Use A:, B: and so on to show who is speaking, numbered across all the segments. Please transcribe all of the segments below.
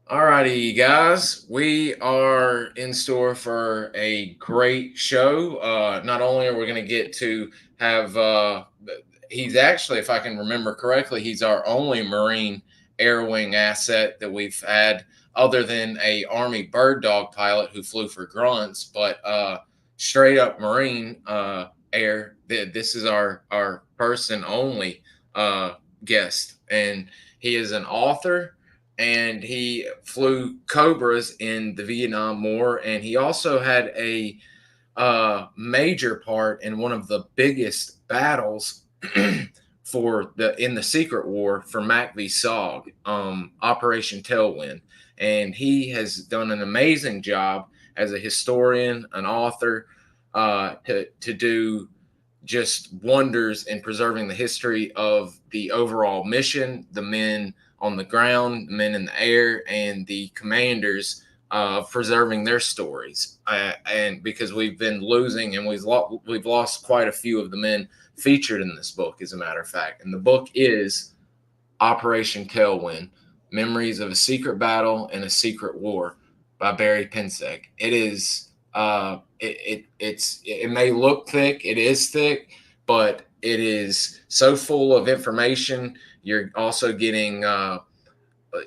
A: Alrighty, guys, we are in store for a great show. Not only are we going to get to have, he's actually, if I can remember correctly, he's our only Marine Air Wing asset that we've had, other than a Army bird dog pilot who flew for grunts, but straight up Marine Air. This is our person only guest, and he is an author and he flew Cobras in the Vietnam War, and he also had a major part in one of the biggest battles for the in the Secret War for Mac v. SOG, Operation Tailwind, and he has done an amazing job as a historian, an author, to do just wonders in preserving the history of the overall mission, the men on the ground, the men in the air, and the commanders preserving their stories. And because we've been losing, and we've lost quite a few of the men featured in this book, as a matter of fact. And the book is Operation Tailwind: Memories of a Secret Battle and a Secret War by Barry Pencek. It is it may look thick, it is thick, but it is so full of information. You're also getting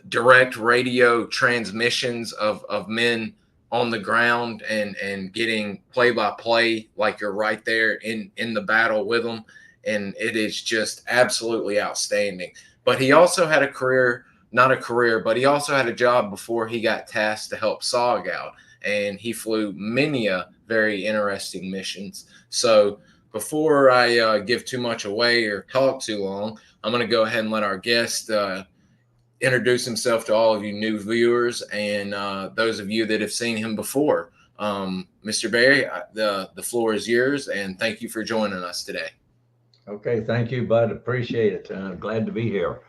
A: direct radio transmissions of men on the ground, and getting play by play like you're right there in the battle with them, and it is just absolutely outstanding. But he also had a career, not a career, but he also had a job before he got tasked to help SOG out, and he flew many very interesting missions. So before I give too much away or talk too long, I'm going to go ahead and let our guest introduce himself to all of you new viewers, and those of you that have seen him before. Mr. Barry, the floor is yours, and thank you for joining us today.
B: Okay, thank you, Bud. Appreciate it. Glad to be here.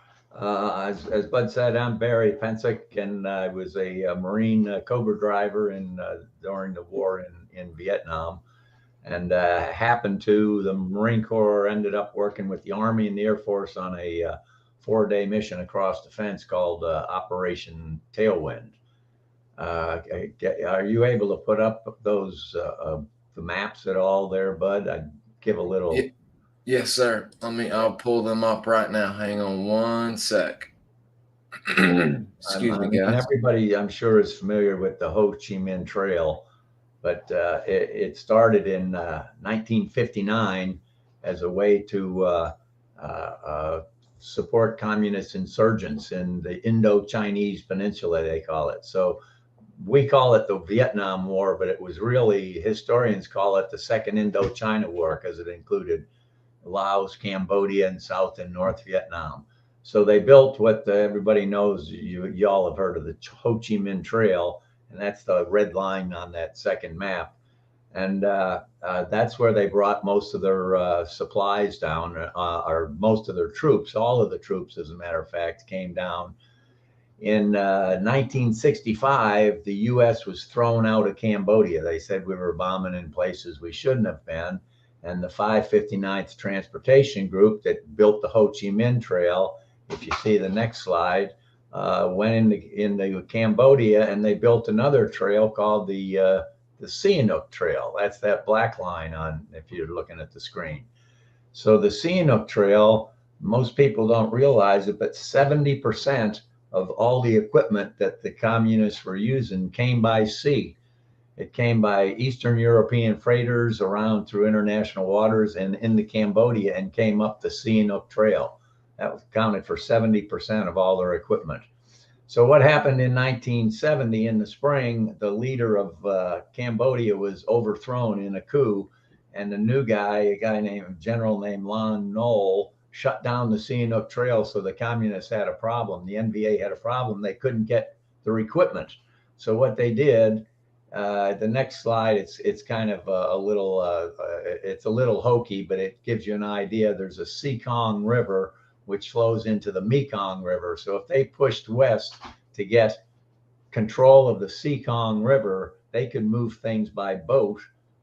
B: As Bud said, I'm Barry Pencek, and I was a Marine Cobra driver during the war in Vietnam. And happened to the Marine Corps ended up working with the Army and the Air Force on a 4-day mission across the fence called Operation Tailwind. Are you able to put up the maps at all there, Bud? I'd give a little.
A: Yes, sir. I'll pull them up right now. Hang on one sec. Excuse
B: I
A: me,
B: mean,
A: guys.
B: everybody I'm sure is familiar with the Ho Chi Minh Trail, but it started in 1959 as a way to support communist insurgents in the Indo-Chinese Peninsula, they call it. So we call it the Vietnam War, but it was really, historians call it the Second Indo-China War because it included Laos, Cambodia, and South and North Vietnam. So they built what everybody knows. You all have heard of the Ho Chi Minh Trail, and that's the red line on that second map. And that's where they brought most of their supplies down, or most of their troops. All of the troops, as a matter of fact, came down. In 1965, the U.S. was thrown out of Cambodia. They said we were bombing in places we shouldn't have been. And the 559th Transportation Group that built the Ho Chi Minh Trail, if you see the next slide, went into Cambodia, and they built another trail called the Sihanouk Trail. That's that black line on, if you're looking at the screen. So the Sihanouk Trail, most people don't realize it, but 70% of all the equipment that the communists were using came by sea. It came by Eastern European freighters around through international waters and into Cambodia, and came up the Sihanouk Trail. That accounted for 70% of all their equipment. So what happened in 1970 in the spring, the leader of Cambodia was overthrown in a coup, and the new guy, a guy named General named Lon Nol, shut down the Sihanouk Trail. So the communists had a problem. The NVA had a problem. They couldn't get their equipment. So what they did, the next slide, it's kind of a little it's a little hokey, but it gives you an idea. There's a Sekong River which flows into the Mekong River. So if they pushed west to get control of the Sekong River, they could move things by boat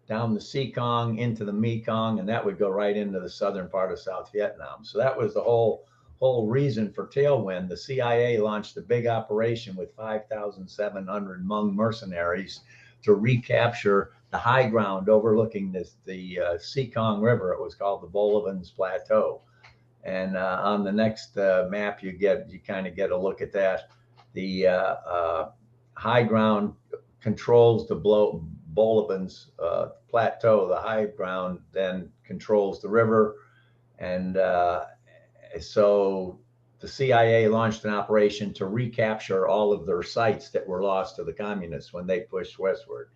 B: down the Sekong into the Mekong, and that would go right into the southern part of South Vietnam. So that was the whole whole reason for Tailwind. The CIA launched a big operation with 5,700 Hmong mercenaries to recapture the high ground overlooking the Sekong River. It was called the Bolivans Plateau. And on the next map, you kind of get a look at that. The high ground controls the Bolivans Plateau. The high ground then controls the river. And so the CIA launched an operation to recapture all of their sites that were lost to the communists when they pushed westward.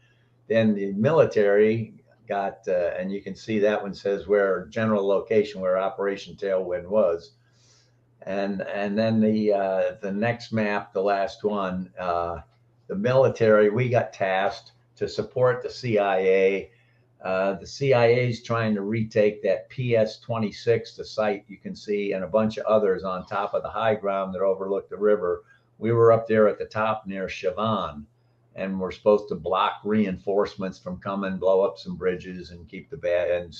B: Then the military got, and you can see that one says where general location where Operation Tailwind was. And then the next map, the last one, the military, we got tasked to support the CIA. The CIA is trying to retake that PS-26, the site you can see, and a bunch of others on top of the high ground that overlooked the river. We were up there at the top near Chavan, and we're supposed to block reinforcements from coming, blow up some bridges, and keep the bad and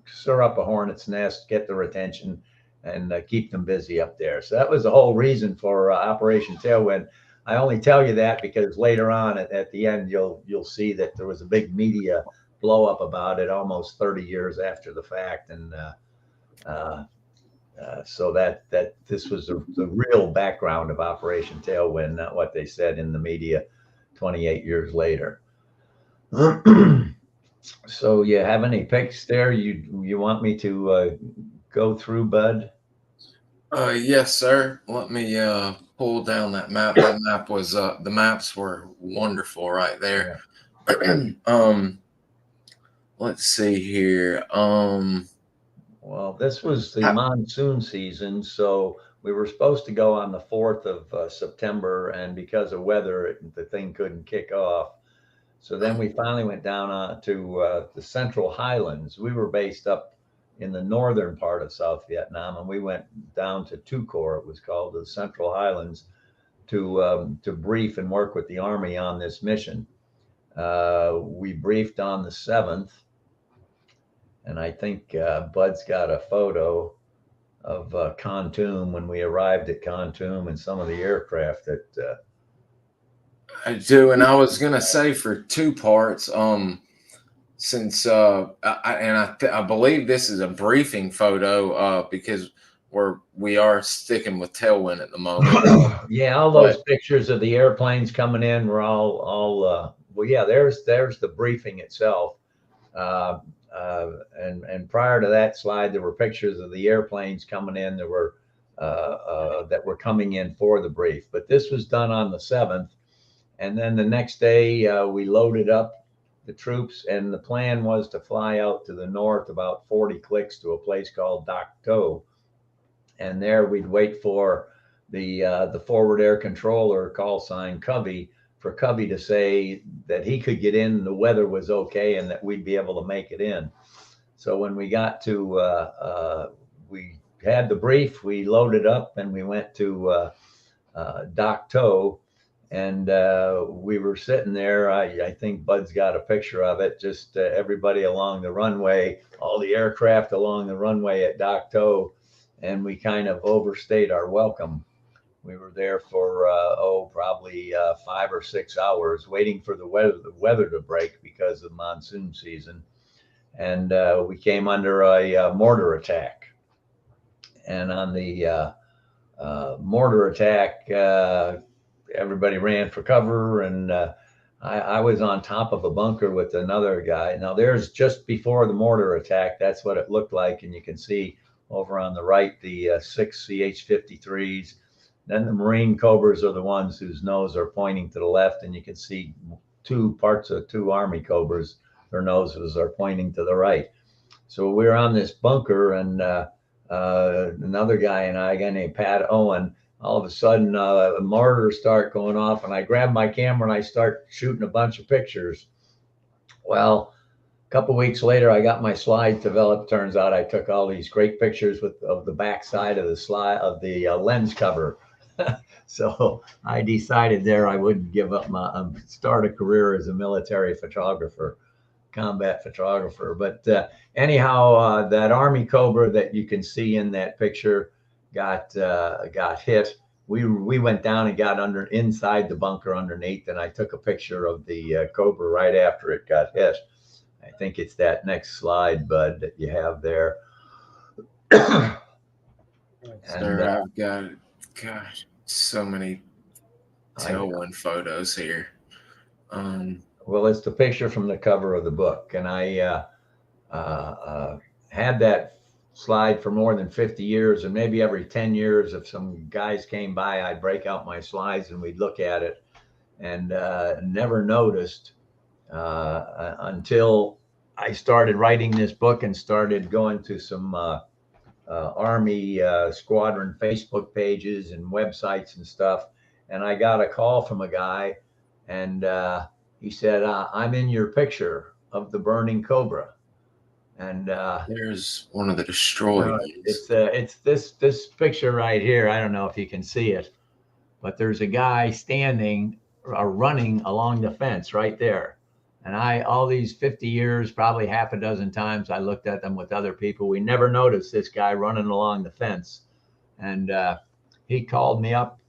B: stir up a hornet's nest, get their attention, and keep them busy up there. So that was the whole reason for Operation Tailwind. I only tell you that because later on at the end, you'll see that there was a big media blow up about it almost 30 years after the fact. And so that this was the real background of Operation Tailwind, not what they said in the media 28 years later. So you have any pics there you want me to go through, Bud?
A: Yes, sir. Let me pull down that map. That map was the maps were wonderful right there. Yeah. Let's see here.
B: Well, this was the monsoon season, so we were supposed to go on the 4th of September, and because of weather, the thing couldn't kick off. So then we finally went down to the Central Highlands. We were based up in the northern part of South Vietnam, and we went down to Tu Corps, it was called, the Central Highlands, to brief and work with the Army on this mission. We briefed on the 7th, and I think Bud's got a photo of Kontum when we arrived at Kontum and some of the aircraft that
A: I do. And I was gonna say for two parts, since I believe this is a briefing photo because we are sticking with Tailwind at the moment.
B: Yeah, all those pictures of the airplanes coming in were all well, yeah, there's the briefing itself. And prior to that slide, there were pictures of the airplanes coming in that were coming in for the brief. But this was done on the 7th. And then the next day, we loaded up the troops, and the plan was to fly out to the north about 40 clicks to a place called Dak To. And there we'd wait for the forward air controller, call sign Covey, for Covey to say that he could get in, the weather was okay, and that we'd be able to make it in. So when we got to, we had the brief, we loaded up, and we went to Dak To, and we were sitting there. I think Bud's got a picture of it, just everybody along the runway, all the aircraft along the runway at Dak To, and we kind of overstayed our welcome. We were there for probably 5 or 6 hours waiting for the weather to break because of monsoon season, and we came under a mortar attack. And on the mortar attack, everybody ran for cover, and I was on top of a bunker with another guy. Now there's just before the mortar attack, that's what it looked like, and you can see over on the right the 6 CH-53s. Then the Marine Cobras are the ones whose nose are pointing to the left, and you can see two Army Cobras, their noses are pointing to the right. So we're on this bunker, and another guy and I, a guy named Pat Owen, all of a sudden mortars start going off, and I grab my camera and I start shooting a bunch of pictures. Well, a couple of weeks later, I got my slide developed. Turns out I took all these great pictures of the back side of the slide of the lens cover. So I decided there I wouldn't give up start a career as a military photographer, combat photographer. But anyhow, that Army Cobra that you can see in that picture got hit. We went down and got inside the bunker underneath, and I took a picture of the Cobra right after it got hit. I think it's that next slide, Bud, that you have there.
A: Sir, I've got, gosh, so many Tailwind photos here.
B: Well, it's the picture from the cover of the book, and I had that slide for more than 50 years, and maybe every 10 years, if some guys came by, I'd break out my slides and we'd look at it, and never noticed until I started writing this book and started going to some Army squadron Facebook pages and websites and stuff. And I got a call from a guy, and he said, I'm in your picture of the burning Cobra. And
A: there's one of the destroyed ones.
B: It's this picture right here. I don't know if you can see it, but there's a guy standing or running along the fence right there. And all these 50 years, probably half a dozen times, I looked at them with other people. We never noticed this guy running along the fence. And he called me up.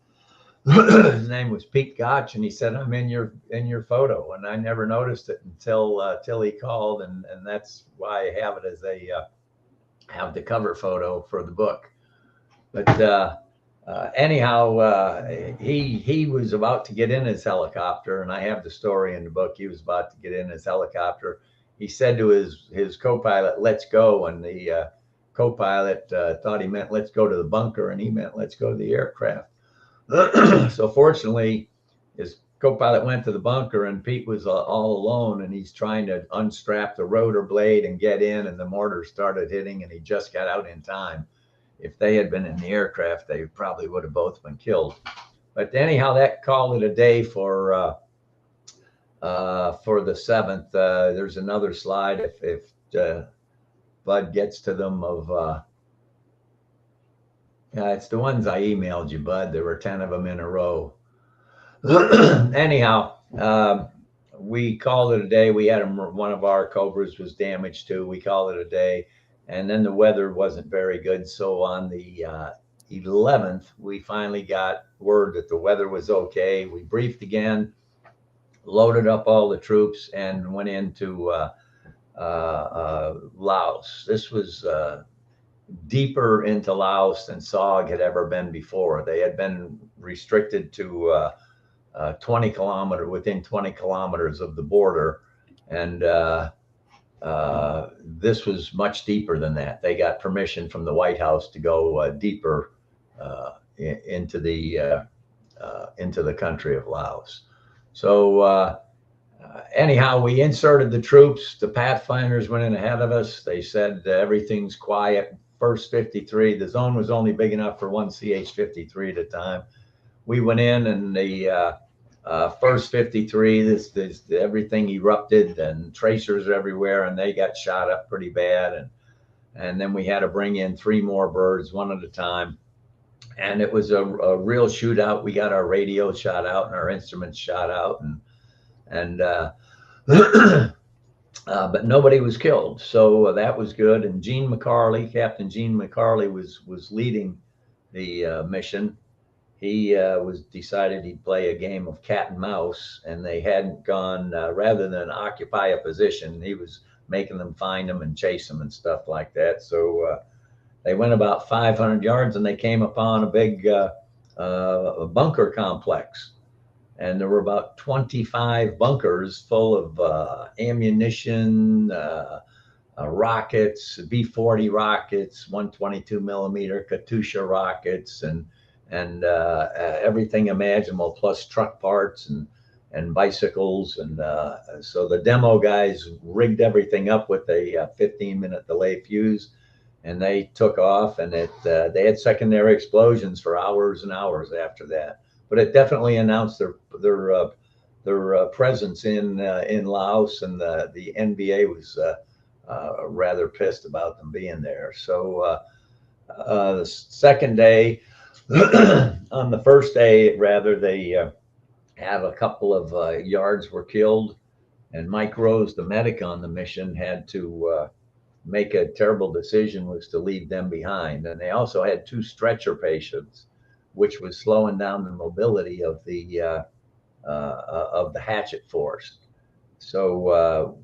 B: His name was Pete Gotch, and he said, I'm in your photo. And I never noticed it until he called. And that's why I have it as have the cover photo for the book. But anyhow, he was about to get in his helicopter, and I have the story in the book. He was about to get in his helicopter. He said to his co-pilot, let's go. And the co-pilot thought he meant let's go to the bunker, and he meant let's go to the aircraft. So fortunately, his co-pilot went to the bunker, and Pete was all alone, and he's trying to unstrap the rotor blade and get in, and the mortar started hitting, and he just got out in time. If they had been in the aircraft, they probably would have both been killed. But anyhow, that called it a day for the 7th. There's another slide if Bud gets to them of it's the ones I emailed you, Bud. There were 10 of them in a row. Anyhow, we called it a day. We had one of our Cobras was damaged too. We called it a day. And then the weather wasn't very good. So on the 11th, we finally got word that the weather was okay. We briefed again, loaded up all the troops, and went into Laos. This was deeper into Laos than SOG had ever been before. They had been restricted to 20 within 20 kilometers of the border. And this was much deeper than that. They got permission from the White House to go deeper into the country of Laos. So anyhow, we inserted the troops. The Pathfinders went in ahead of us. They said everything's quiet. First 53, the zone was only big enough for one CH-53 at a time. We went in, and the first 53, everything erupted, and tracers everywhere, and they got shot up pretty bad. And then we had to bring in 3 more birds, one at a time. And it was a real shootout. We got our radios shot out and our instruments shot out, and but nobody was killed, so that was good. And Captain Gene McCarley was leading the mission. He decided he'd play a game of cat and mouse, and they hadn't gone rather than occupy a position, he was making them find them and chase them and stuff like that. So they went about 500 yards, and they came upon a big bunker complex. And there were about 25 bunkers full of ammunition, rockets, B-40 rockets, 122 millimeter Katyusha rockets, and everything imaginable, plus truck parts and bicycles. And so the demo guys rigged everything up with a 15-minute delay fuse, and they took off. And they had secondary explosions for hours and hours after that. But it definitely announced their presence in Laos, and the NBA was rather pissed about them being there. So the second day, on the first day, rather, they had a couple of yards were killed, and Mike Rose, the medic on the mission, had to make a terrible decision was to leave them behind. And they also had 2 stretcher patients, which was slowing down the mobility of the hatchet force. So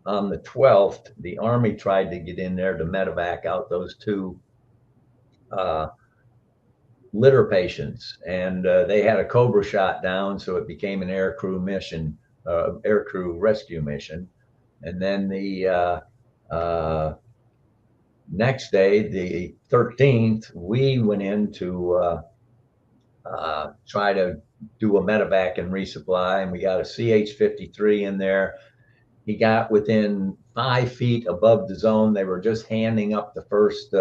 B: on the 12th, the Army tried to get in there to medevac out those 2 litter patients, and they had a Cobra shot down, so it became an aircrew mission, aircrew rescue mission. And then the next day, the 13th, we went in to try to do a medevac and resupply, and we got a CH-53 in there. He got within 5 feet above the zone. They were just handing up the first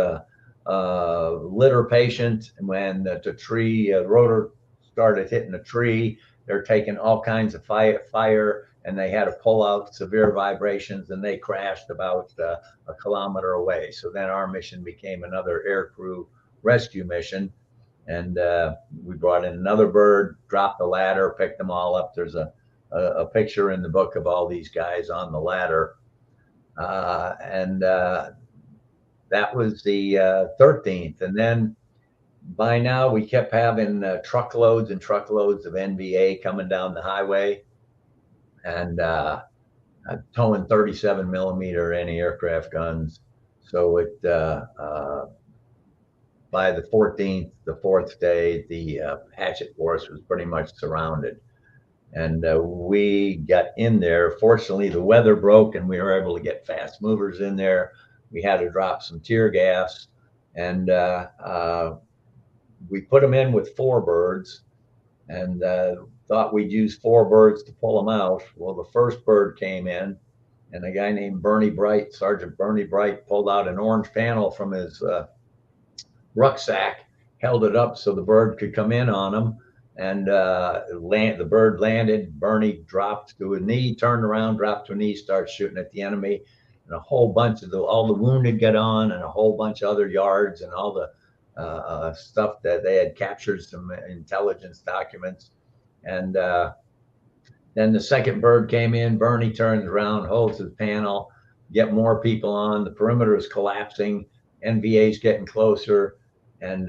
B: litter patient, and when the tree rotor started hitting a tree, they're taking all kinds of fire, and they had to pull out severe vibrations, and they crashed about a kilometer away. So then our mission became another aircrew rescue mission, and we brought in another bird, dropped the ladder, picked them all up. There's a picture in the book of all these guys on the ladder. And that was the 13th. And then by now we kept having truckloads and truckloads of NVA coming down the highway, and towing 37 millimeter anti-aircraft guns. So it by the 14th, the 4th day, the hatchet force was pretty much surrounded. And we got in there. Fortunately, the weather broke and we were able to get fast movers in there. We had to drop some tear gas, and we put them in with 4 birds, and thought we'd use 4 birds to pull them out. Well, the first bird came in, and a guy named Bernie Bright, Sergeant Bernie Bright, pulled out an orange panel from his rucksack, held it up so the bird could come in on him. And the bird landed. Bernie dropped to a knee, turned around, dropped to a knee, started shooting at the enemy. And a whole bunch of all the wounded got on, and a whole bunch of other yards, and all the stuff that they had captured, some intelligence documents. And then the second bird came in. Bernie turns around, holds his panel, get more people on. The perimeter is collapsing. NVA's getting closer, and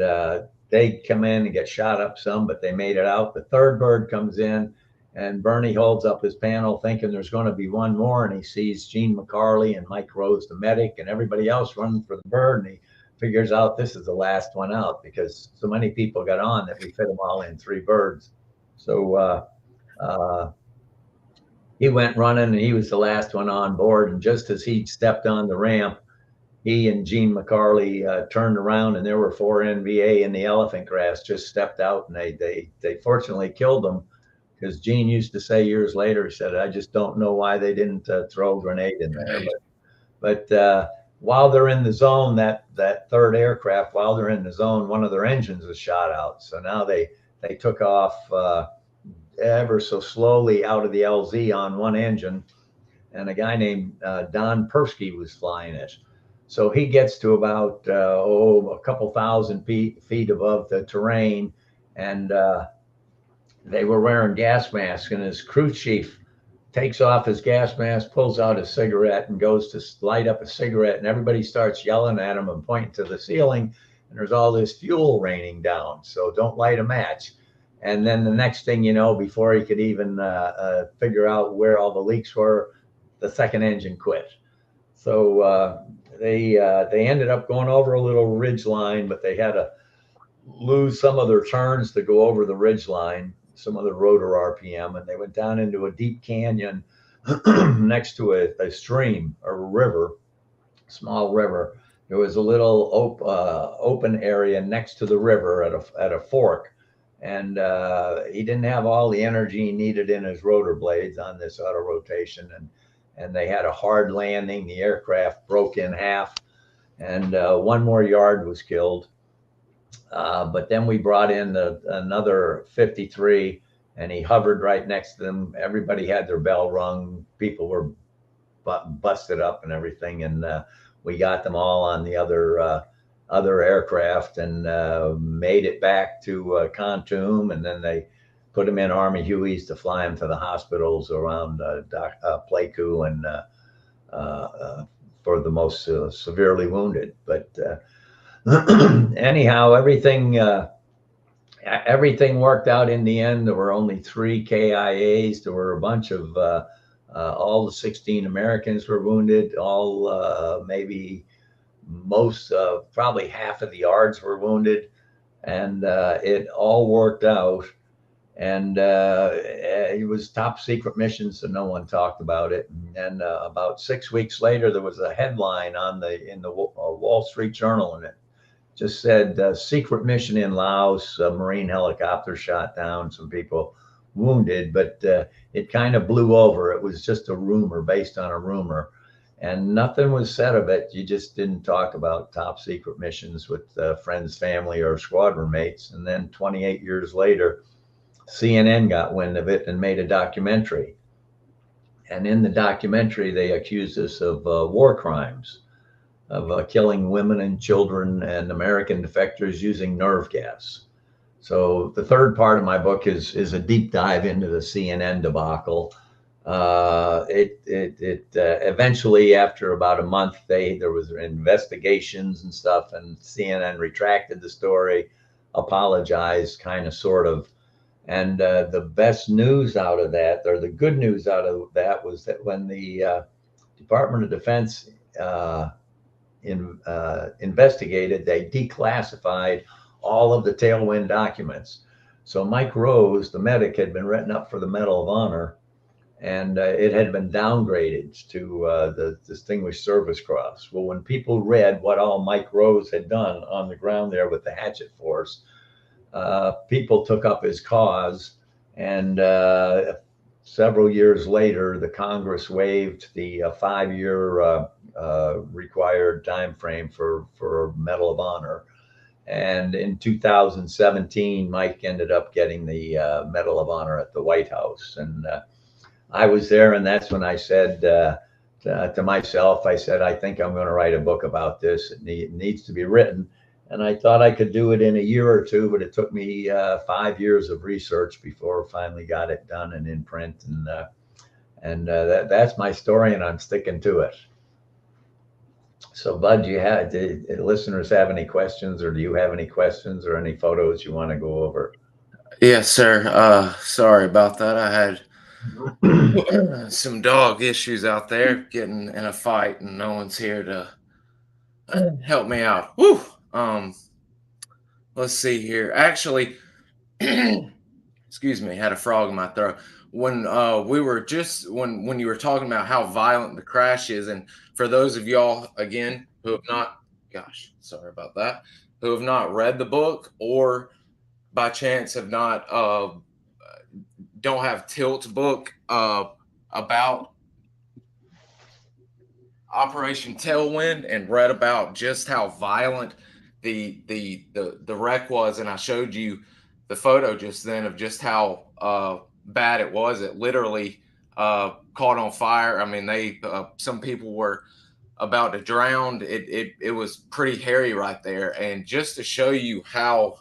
B: they come in and get shot up some, but they made it out. The third bird comes in, and Bernie holds up his panel thinking there's going to be one more, and he sees Gene McCarley and Mike Rose, the medic, and everybody else running for the bird, and he figures out this is the last one out because so many people got on that we fit them all in 3 birds. So he went running, and he was the last one on board, and just as he stepped on the ramp, he and Gene McCarley turned around, and there were 4 NVA in the elephant grass, just stepped out, and they fortunately killed them, because Gene used to say years later, he said, I just don't know why they didn't throw a grenade in there. But while they're in the zone, that third aircraft, while they're in the zone, one of their engines was shot out. So now they took off ever so slowly out of the LZ on one engine, and a guy named Don Persky was flying it. So he gets to about a couple thousand feet above the terrain, and they were wearing gas masks, and his crew chief takes off his gas mask, pulls out a cigarette, and goes to light up a cigarette, and everybody starts yelling at him and pointing to the ceiling, and there's all this fuel raining down, so don't light a match. And then the next thing you know, before he could even figure out where all the leaks were, the second engine quit. So they ended up going over a little ridge line, but they had to lose some of their turns to go over the ridge line, some of the rotor RPM, and they went down into a deep canyon next to a stream or a river, small river. There was a little open area next to the river at a fork, and he didn't have all the energy he needed in his rotor blades on this auto rotation, and they had a hard landing. The aircraft broke in half, and 1 more yard was killed. But then we brought in another 53, and he hovered right next to them. Everybody had their bell rung. People were busted up and everything, and we got them all on the other aircraft, and made it back to Khartoum, and then they put them in Army Hueys to fly them to the hospitals around Pleiku and for the most severely wounded. But anyhow, everything worked out in the end. There were only 3 KIAs. There were a bunch of all the 16 Americans were wounded. All maybe most probably half of the yards were wounded, and it all worked out. And it was top secret mission, so no one talked about it. And about 6 weeks later, there was a headline in the Wall Street Journal, and it just said secret mission in Laos, a Marine helicopter shot down, some people wounded, but it kind of blew over. It was just a rumor based on a rumor, and nothing was said of it. You just didn't talk about top secret missions with friends, family, or squadron mates. And then 28 years later, CNN got wind of it and made a documentary. And in the documentary, they accused us of war crimes, of killing women and children and American defectors using nerve gas. So the third part of my book is a deep dive into the CNN debacle. Eventually, after about a month, there was investigations and stuff, and CNN retracted the story, apologized, kind of, sort of. And the best news out of that, or the good news out of that, was that when the Department of Defense investigated, they declassified all of the Tailwind documents. So Mike Rose, the medic, had been written up for the Medal of Honor, and it had been downgraded to the Distinguished Service Cross. Well, when people read what all Mike Rose had done on the ground there with the Hatchet Force, people took up his cause, and several years later, the Congress waived the 5-year required time frame for Medal of Honor. And in 2017, Mike ended up getting the Medal of Honor at the White House. And I was there, and that's when I said to myself, I said, I think I'm going to write a book about this. It needs to be written. And I thought I could do it in a year or two, but it took me 5 years of research before I finally got it done and in print. And that's my story, and I'm sticking to it. So, Bud, do listeners have any questions, or do you have any questions or any photos you want to go over?
A: Yes, sir. Sorry about that. I had some dog issues out there, getting in a fight, and no one's here to help me out. Woo! Let's see here. Actually, excuse me, had a frog in my throat. When we were just when you were talking about how violent the crash is, and for those of y'all again who have not, gosh, sorry about that, who have not read the book, or by chance have not don't have Tilt's book about Operation Tailwind, and read about just how violent the wreck was, and I showed you the photo just then of just how bad it was. It literally caught on fire. I mean, some people were about to drown. It was pretty hairy right there. And just to show you how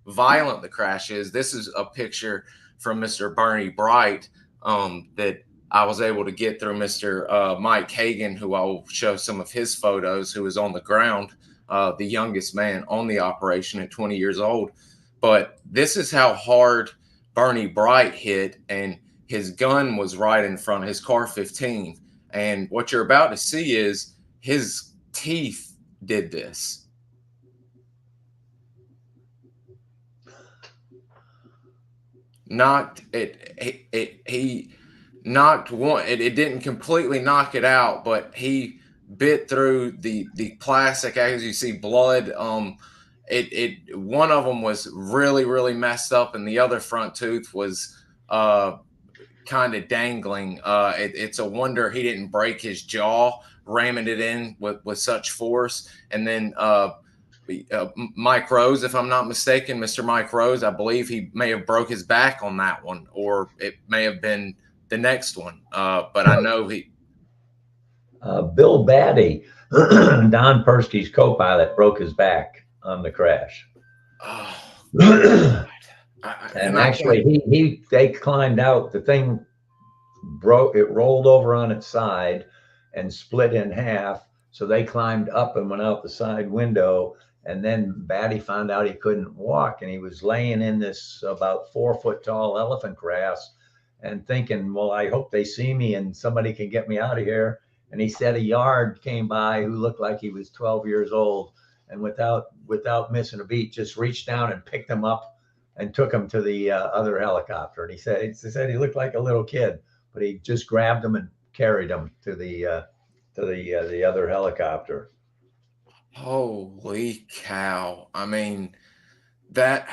A: violent the crash is, this is a picture from Mr. Bernie Bright that I was able to get through Mr. Mike Hagan, who I will show some of his photos, who was on the ground, the youngest man on the operation at 20 years old. But this is how hard Bernie Bright hit, and his gun was right in front of his car 15. And what you're about to see is his teeth did this. Knocked it. He knocked one. It didn't completely knock it out, but he bit through the plastic. As you see, blood. One of them was really messed up, and the other front tooth was kind of dangling. It's a wonder he didn't break his jaw ramming it in with such force. And then Mike Rose, if I'm not mistaken, Mr. Mike Rose, I believe he may have broke his back on that one, or it may have been the next one. But I know he.
B: Bill Batty, Don Persky's co-pilot, broke his back on the crash. Oh, and actually, they climbed out. The thing broke. It rolled over on its side and split in half. So they climbed up and went out the side window. And then Batty found out he couldn't walk, and he was laying in this about 4 foot tall elephant grass and thinking, well, I hope they see me and somebody can get me out of here. And he said a yard came by who looked like he was 12 years old, and without missing a beat, just reached down and picked him up and took him to the other helicopter. And he said he looked like a little kid, but he just grabbed him and carried him to the other helicopter.
A: Holy cow! I mean that,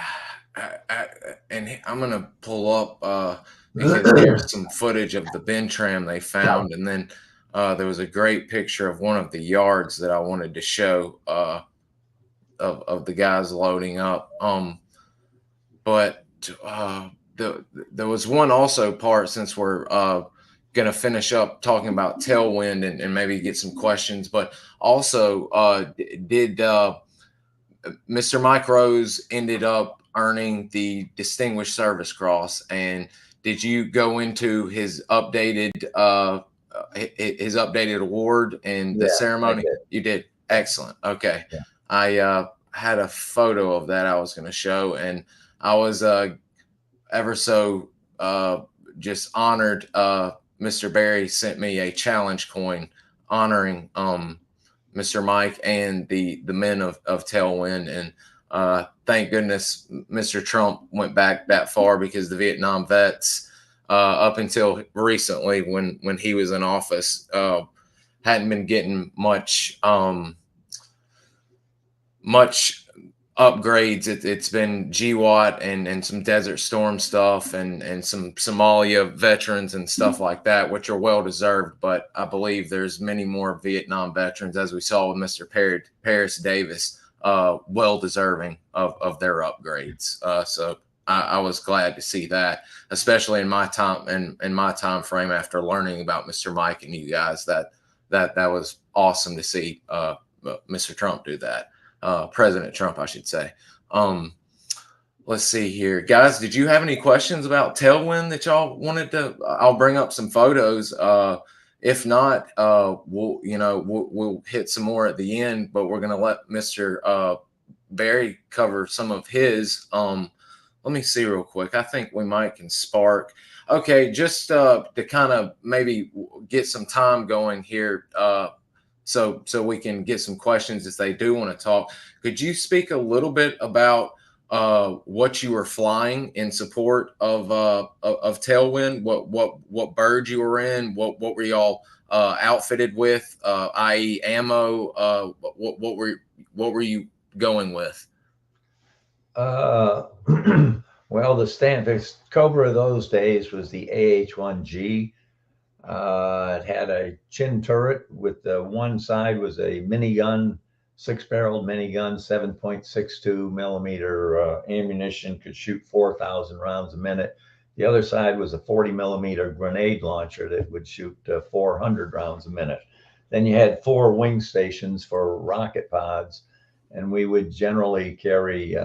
A: and I'm gonna pull up because here's some footage of the bin tram they found, and then there was a great picture of one of the yards that I wanted to show of the guys loading up. But there was one also part, since we're going to finish up talking about Tailwind and maybe get some questions, but also did Mr. Mike Rose ended up earning the Distinguished Service Cross, and did you go into his updated award and the ceremony? You did. Excellent. Okay.
B: Yeah.
A: I had a photo of that I was going to show, and I was ever so just honored. Mr. Barry sent me a challenge coin honoring Mr. Mike and the men of Tailwind, and thank goodness Mr. Trump went back that far, because the Vietnam vets up until recently, when he was in office, hadn't been getting much upgrades. It's been GWAT and some Desert Storm stuff and some Somalia veterans and stuff like that, which are well deserved. But I believe there's many more Vietnam veterans, as we saw with Mr. Paris Davis, well deserving of their upgrades. So I was glad to see that, especially in my time frame after learning about Mr. Mike and you guys. That was awesome to see Mr. Trump do that. President Trump, I should say. Let's see here, guys. Did you have any questions about Tailwind that y'all wanted to? I'll bring up some photos. If not, we'll hit some more at the end. But we're gonna let Mr. Barry cover some of his. Let me see real quick. I think we might can spark. Okay, just to kind of maybe get some time going here. So we can get some questions if they do want to talk. Could you speak a little bit about what you were flying in support of Tailwind? What bird you were in? What were y'all outfitted with? I.e., ammo. What were you going with?
B: Well, the Cobra of those days was the AH-1G. It had a chin turret with one side was a minigun, 6-barreled minigun, 7.62 millimeter ammunition, could shoot 4,000 rounds a minute. The other side was a 40 millimeter grenade launcher that would shoot 400 rounds a minute. Then you had 4 wing stations for rocket pods, and we would generally carry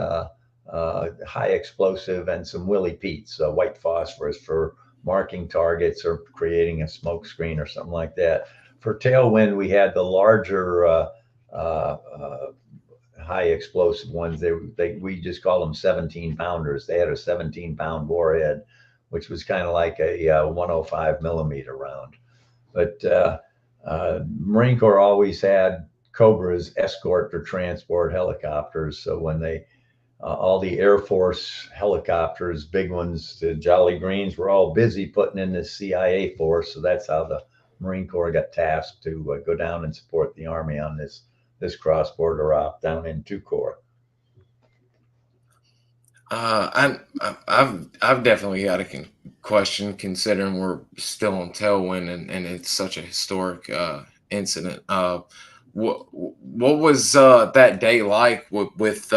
B: high explosive and some Willie Pete's, white phosphorus, for marking targets or creating a smoke screen or something like that. For Tailwind, we had the larger high explosive ones. We just call them 17 pounders. They had a 17-pound warhead, which was kind of like a 105 millimeter round. But Marine Corps always had Cobras escort or transport helicopters. So when all the Air Force helicopters, big ones, the Jolly Greens, were all busy putting in the CIA force. So that's how the Marine Corps got tasked to go down and support the Army on this cross-border op down in 2 Corps.
A: I've definitely got a question, considering we're still on Tailwind and it's such a historic incident. What was that day like with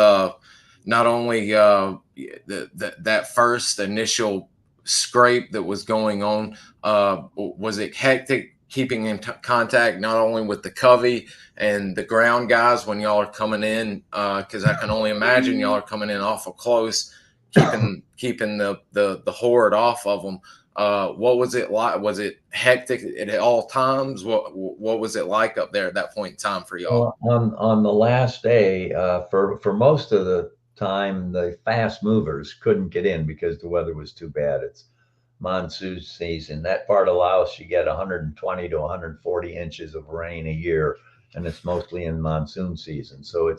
A: not only that first initial scrape that was going on? Was it hectic keeping in contact not only with the covey and the ground guys when y'all are coming in? Because I can only imagine y'all are coming in awful close. keeping the horde off of them. What was it like? Was it hectic at all times? What was it like up there at that point in time for y'all?
B: Well, on the last day, for most of the time, the fast movers couldn't get in because the weather was too bad. It's monsoon season. That part of Laos, you get 120 to 140 inches of rain a year, and it's mostly in monsoon season. So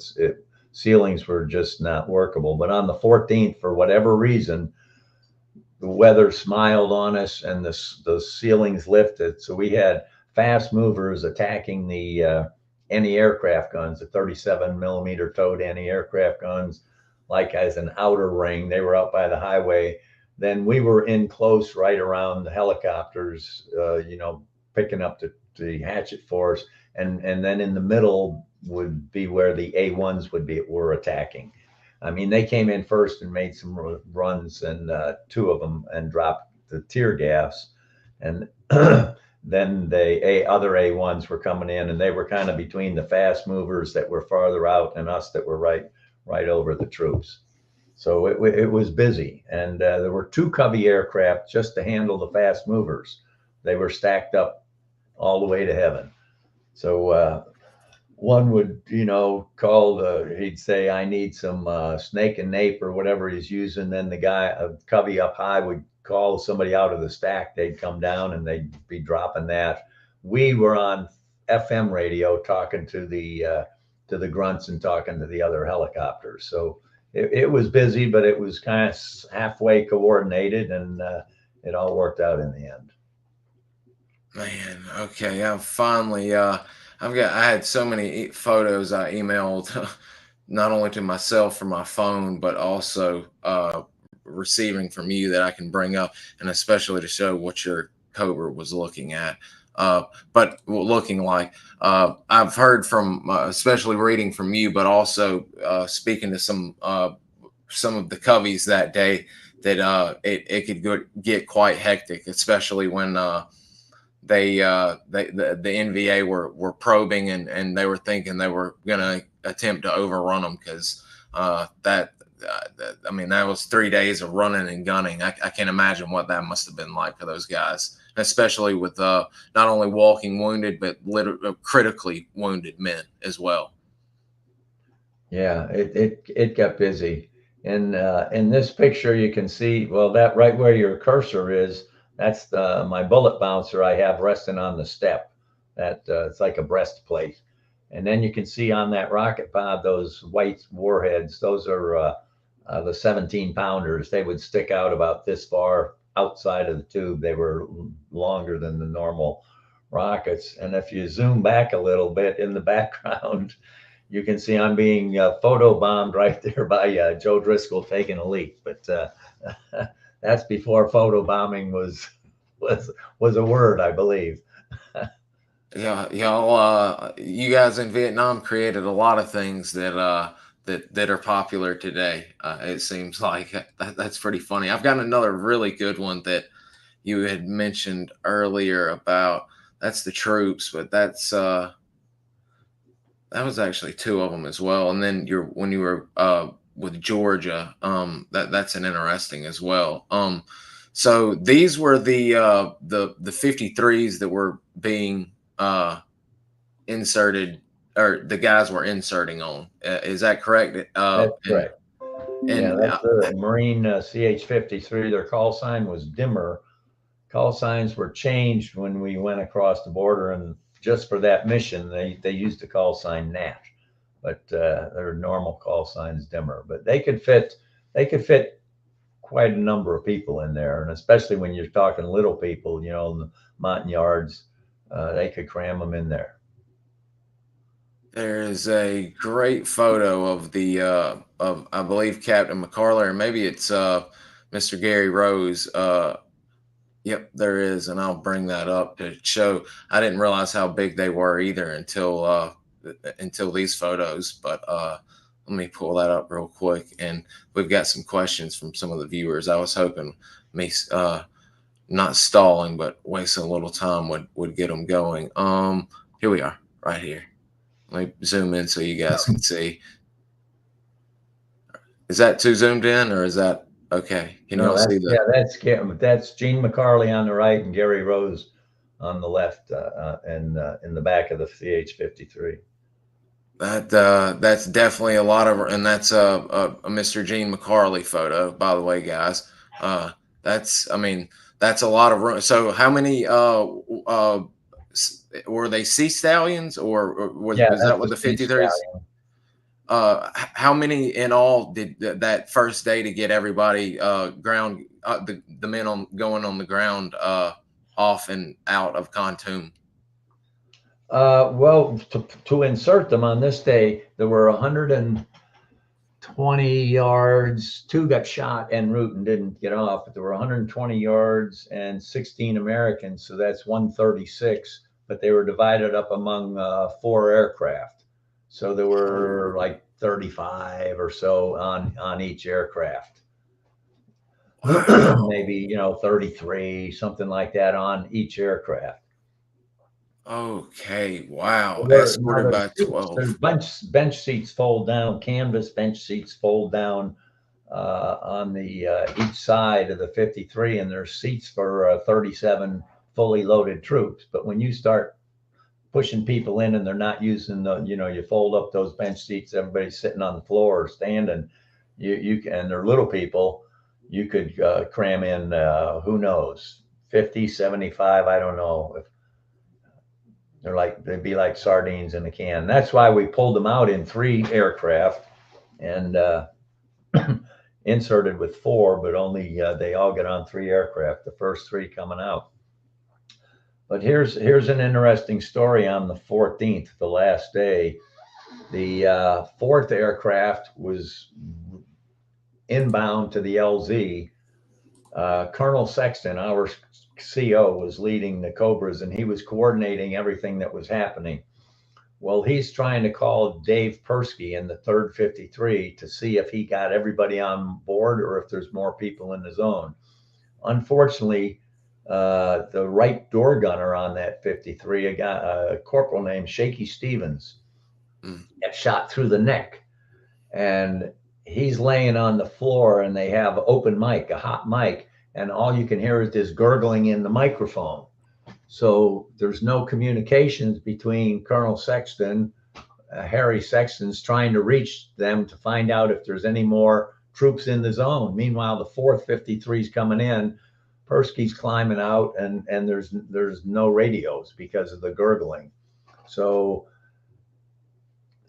B: ceilings were just not workable. But on the 14th, for whatever reason, the weather smiled on us and the ceilings lifted. So we had fast movers attacking the anti-aircraft guns, the 37 millimeter towed anti-aircraft guns, like as an outer ring. They were out by the highway. Then we were in close right around the helicopters, picking up the hatchet force. And then in the middle would be where the A1s were attacking. I mean, they came in first and made some runs, and two of them, and dropped the tear gas. And then the other A1s were coming in, and they were kind of between the fast movers that were farther out and us that were right over the troops. So it was busy, and there were two Cubby aircraft just to handle the fast movers. They were stacked up all the way to heaven. So one would, he'd say, I need some snake and nape or whatever he's using. Then the guy, a Cubby up high, would call somebody out of the stack. They'd come down and they'd be dropping that. We were on FM radio talking to the grunts and talking to the other helicopters. So it was busy, but it was kind of halfway coordinated, and it all worked out in the end.
A: Man, okay, I'm finally I had so many photos I emailed not only to myself from my phone, but also receiving from you that I can bring up, and especially to show what your Cobra was looking at. But looking like I've heard from, especially reading from you, but also speaking to some of the coveys that day, that it could get quite hectic, especially when the NVA were probing, and they were thinking they were going to attempt to overrun them, because that was 3 days of running and gunning. I can't imagine what that must have been like for those guys, especially with not only walking wounded, but critically wounded men as well.
B: Yeah, it got busy. And in this picture, you can see, well, that right where your cursor is, that's my bullet bouncer I have resting on the step. That it's like a breastplate. And then you can see on that rocket pod those white warheads. Those are the 17 pounders. They would stick out about this far outside of the tube. They were longer than the normal rockets. And if you zoom back a little bit in the background, you can see I'm being photo bombed right there by Joe Driscoll taking a leak. But that's before photo bombing was a word, I believe.
A: Yeah, y'all, you guys in Vietnam created a lot of things that are popular today. It seems like that's pretty funny. I've got another really good one that you had mentioned earlier about. That's the troops, but that's that was actually two of them as well. And then when you were with Georgia, that's an interesting as well. So these were the 53s that were being inserted, or the guys were inserting on. Is that correct?
B: That's correct.
A: And
B: that's the Marine CH-53. Their call sign was Dimmer. Call signs were changed when we went across the border, and just for that mission, they used the call sign Nat, but their normal call signs Dimmer. But they could fit quite a number of people in there, and especially when you're talking little people, in the Montagnards, they could cram them in there.
A: There is a great photo of the of, I believe, Captain McCarler, and maybe it's Mr. Gary Rose. Yep, there is, and I'll bring that up to show. I didn't realize how big they were either until these photos. But let me pull that up real quick, and we've got some questions from some of the viewers. I was hoping me not stalling, but wasting a little time would get them going. Here we are, right here. Let me zoom in so you guys can see. Is that too zoomed in, or is that Okay. Can
B: No,
A: y'all see the?
B: that's Gene McCarley on the right and Gary Rose on the left, and in the back of the CH-53.
A: That's definitely a lot of, and that's a Mr. Gene McCarley photo, by the way, guys. That's, I mean, that's a lot of room. So how many were they sea stallions, or
B: Yeah,
A: was that
B: that's
A: what
B: a
A: the
B: sea
A: 53s?
B: stallion.
A: How many in all did that first day to get everybody ground the men on going on the ground off and out of Khartoum?
B: Well, to insert them on this day, there were 120 yards. Two got shot en route and didn't get off, but there were 120 yards and 16 Americans, so that's 136. But they were divided up among four aircraft, so there were like 35 or so on each aircraft.
A: Wow.
B: Maybe 33, something like that on each aircraft.
A: Okay. Wow.
B: Now
A: Escorted
B: there's
A: by
B: seats, there's
A: 12.
B: bench seats fold down, canvas bench seats fold down on the each side of the 53, and there's seats for 37 fully loaded troops. But when you start pushing people in and they're not using you fold up those bench seats, everybody's sitting on the floor or standing. And they're little people. You could cram in, who knows, 50, 75. I don't know. If they'd be like sardines in a can. That's why we pulled them out in three aircraft and inserted with four, but only they all get on three aircraft, the first three coming out. But here's an interesting story. On the 14th, the last day, the fourth aircraft was inbound to the LZ. Colonel Sexton, our CO, was leading the Cobras, and he was coordinating everything that was happening. Well, he's trying to call Dave Persky in the third 53 to see if he got everybody on board or if there's more people in the zone. Unfortunately, the right door gunner on that 53, a corporal named Shaky Stevens, got shot through the neck, and he's laying on the floor, and they have open mic, a hot mic, and all you can hear is this gurgling in the microphone. So there's no communications between Colonel Sexton, Harry Sexton's trying to reach them to find out if there's any more troops in the zone. Meanwhile, the fourth 53 is coming in. Persky's climbing out, and there's no radios because of the gurgling. So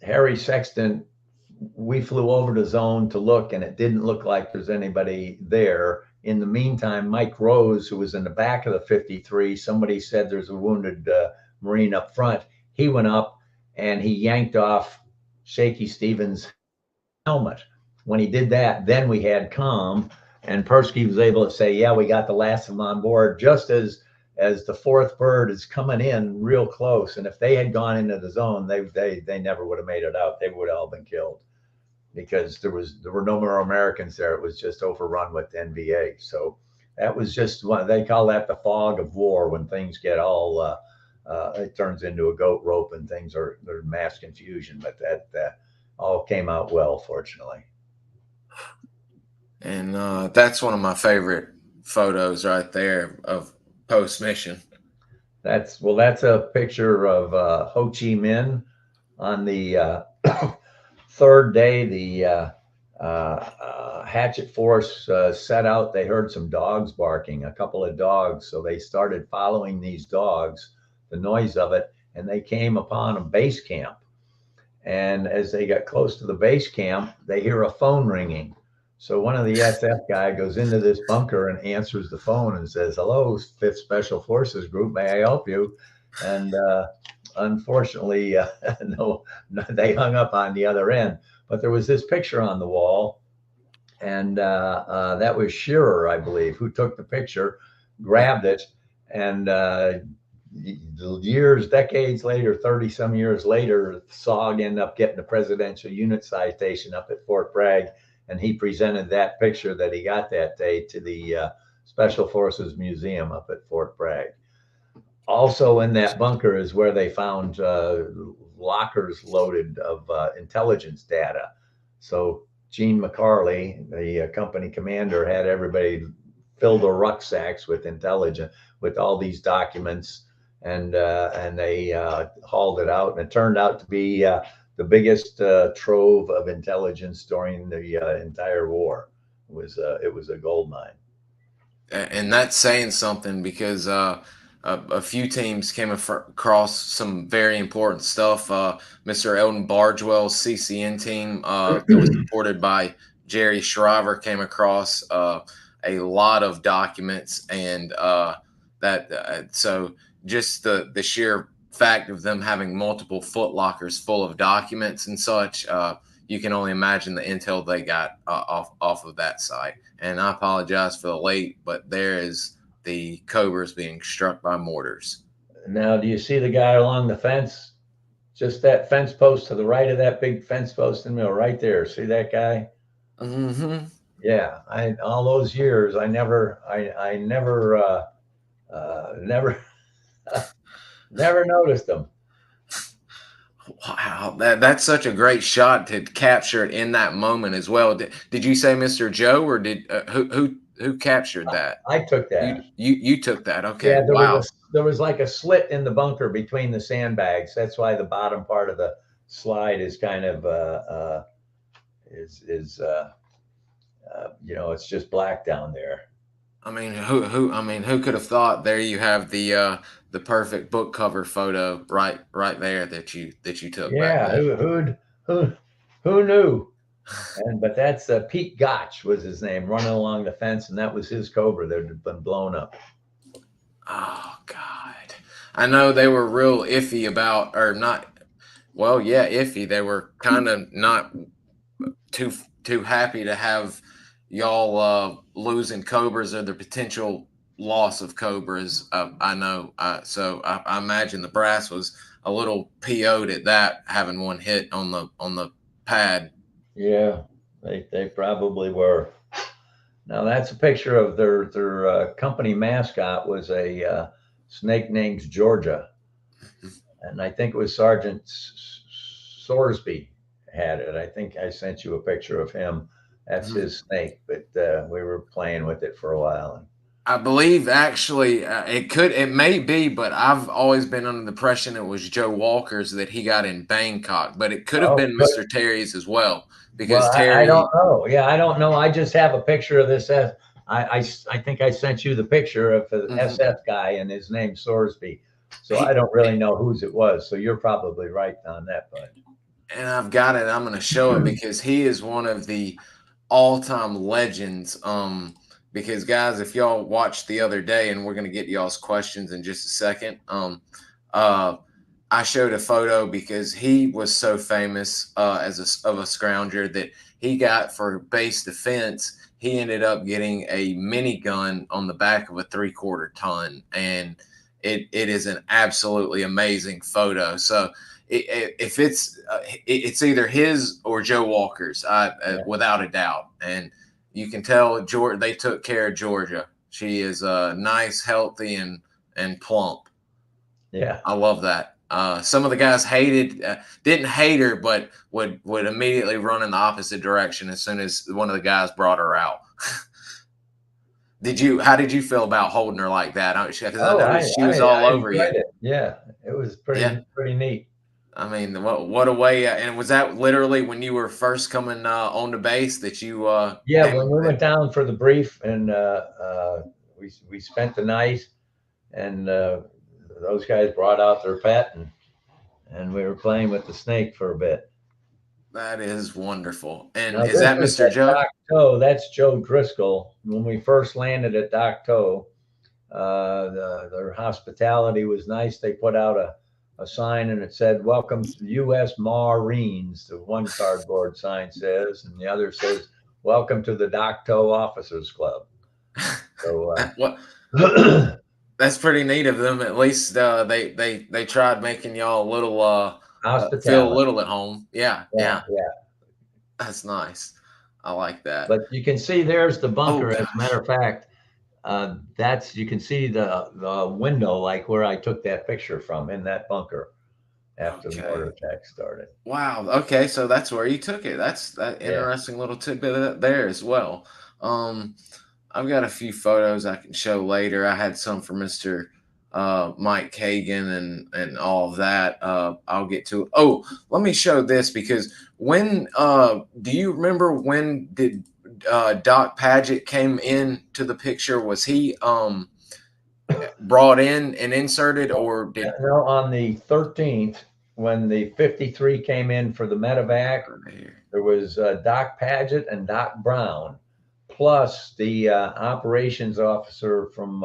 B: Harry Sexton, we flew over the zone to look, and it didn't look like there's anybody there. In the meantime, Mike Rose, who was in the back of the 53, somebody said there's a wounded Marine up front. He went up and he yanked off Shaky Stevens' helmet. When he did that, then we had calm, and Persky was able to say, yeah, we got the last of them on board, just as the fourth bird is coming in real close. And if they had gone into the zone, they never would have made it out. They would have all been killed, because there were no more Americans there. It was just overrun with NVA. So that was just one. They call that the fog of war, when things get all it turns into a goat rope and things are there's mass confusion. But that all came out well, fortunately.
A: And that's one of my favorite photos right there of post mission.
B: That's a picture of Ho Chi Minh on the third day. The hatchet force set out. They heard some dogs barking, a couple of dogs, so they started following these dogs, the noise of it, and they came upon a base camp. And as they got close to the base camp, they hear a phone ringing. So one of the SF guy goes into this bunker and answers the phone and says, "Hello, 5th Special Forces Group, may I help you?" And unfortunately, no, they hung up on the other end. But there was this picture on the wall, and that was Shearer, I believe, who took the picture, grabbed it, and decades later, 30 some years later, SOG ended up getting the Presidential Unit Citation up at Fort Bragg, and he presented that picture that he got that day to the Special Forces Museum up at Fort Bragg. Also in that bunker is where they found lockers loaded of intelligence data. So Gene McCarley, the company commander, had everybody fill their rucksacks with intelligence, with all these documents, and they hauled it out, and it turned out to be the biggest trove of intelligence during the entire war. It was a gold mine.
A: And that's saying something because a few teams came across some very important stuff. Mr. Eldon Bargewell's CCN team that was supported by Jerry Shriver came across a lot of documents, and so just the sheer fact of them having multiple foot lockers full of documents and such. You can only imagine the intel they got off of that site. And I apologize for the late, but there is the Cobras being struck by mortars.
B: Now, do you see the guy along the fence? Just that fence post to the right of that big fence post in the middle, right there. See that guy?
A: Mm-hmm.
B: Yeah, all those years, I never never noticed them.
A: Wow, that's such a great shot to capture it in that moment as well. Did you say Mr. Joe, or did who captured that?
B: I took that.
A: You took that. Okay,
B: Yeah,
A: wow.
B: there was like a slit in the bunker between the sandbags. That's why the bottom part of the slide is kind of it's just black down there.
A: I mean, who could have thought? There you have the perfect book cover photo right there that you took back
B: Yeah,
A: then.
B: who knew? But that's Pete Gotch was his name, running along the fence, and that was his Cobra that had been blown up.
A: Oh God, I know they were real iffy about, or not. Well, yeah, iffy. They were kind of not too happy to have y'all losing Cobras, or the potential loss of Cobras. I know. So I imagine the brass was a little PO'd at that, having one hit on the pad.
B: Yeah, they probably were. Now that's a picture of their company mascot was a snake named Georgia, and I think it was Sergeant Sorsby had it. I think I sent you a picture of him. That's his snake, but we were playing with it for a while.
A: I believe actually it may be, but I've always been under the impression it was Joe Walker's that he got in Bangkok, but it could have been Mr. Terry's as well, because
B: Well, I don't know. Yeah, I don't know. I just have a picture of this. I think I sent you the picture of the SF guy, and his name's Sorsby. So I don't really know whose it was. So you're probably right on that, bud.
A: And I've got it. I'm going to show it because he is one of the all-time legends. Because guys, if y'all watched the other day, and we're going to get y'all's questions in just a second. I showed a photo because he was so famous of a scrounger that he got for base defense. He ended up getting a minigun on the back of a 3/4 ton, and it is an absolutely amazing photo. So if it's either his or Joe Walker's, without a doubt, and you can tell they took care of Georgia. She is nice, healthy, and plump.
B: Yeah,
A: I love that. Some of the guys didn't hate her, but would immediately run in the opposite direction as soon as one of the guys brought her out. How did you feel about holding her like that? Because I noticed she was all over you.
B: It. Yeah, it was pretty neat.
A: I mean, what a way! And was that literally when you were first coming on the base that you?
B: Yeah, when we went down for the brief, and we spent the night, and those guys brought out their pet, and we were playing with the snake for a bit.
A: That is wonderful. And is that Mr. Joe?
B: Dock Toe, that's Joe Driscoll. When we first landed at Dock Toe, their hospitality was nice. They put out a sign, and it said, "Welcome to the U.S. Marines." The one cardboard sign says, and the other says, "Welcome to the Dock Toe Officers Club." So
A: that's pretty neat of them. At least they tried making y'all a little feel a little at home. Yeah. That's nice. I like that.
B: But you can see there's the bunker. As a matter of fact, you can see the window, like where I took that picture from, in that bunker. after the mortar
A: Okay.
B: attack started.
A: Wow. Okay, so that's where you took it. That's that
B: Yeah.
A: interesting little tidbit there as well. Um, I've got a few photos I can show later. I had some for Mr. Mike Kagan and all of that. I'll get to. Oh, let me show this because when do you remember when did Doc Paget came into the picture? Was he brought in and inserted, or did
B: No, on the 13th, when the 53 came in for the medevac,
A: right here?
B: there was Doc Paget and Doc Brown, plus the operations officer from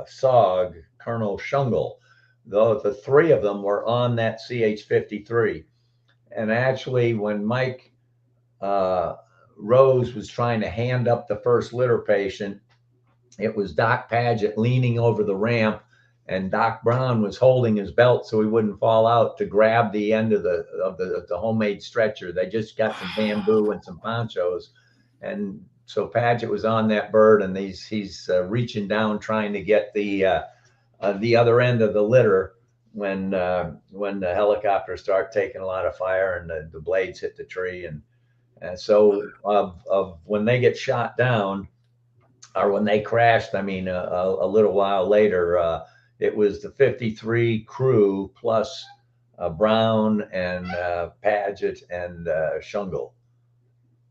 B: SOG, Colonel Shungle. The three of them were on that CH-53. And actually, when Mike uh, Rose was trying to hand up the first litter patient, it was Doc Paget leaning over the ramp, and Doc Brown was holding his belt so he wouldn't fall out to grab the end of the homemade stretcher. They just got some bamboo and some ponchos, and so Paget was on that bird, and he's reaching down trying to get the other end of the litter when the helicopter started taking a lot of fire and the blades hit the tree, and so of when they get shot down or when they crashed, I mean, a little while later, it was the 53 crew plus Brown and Paget and Shungle.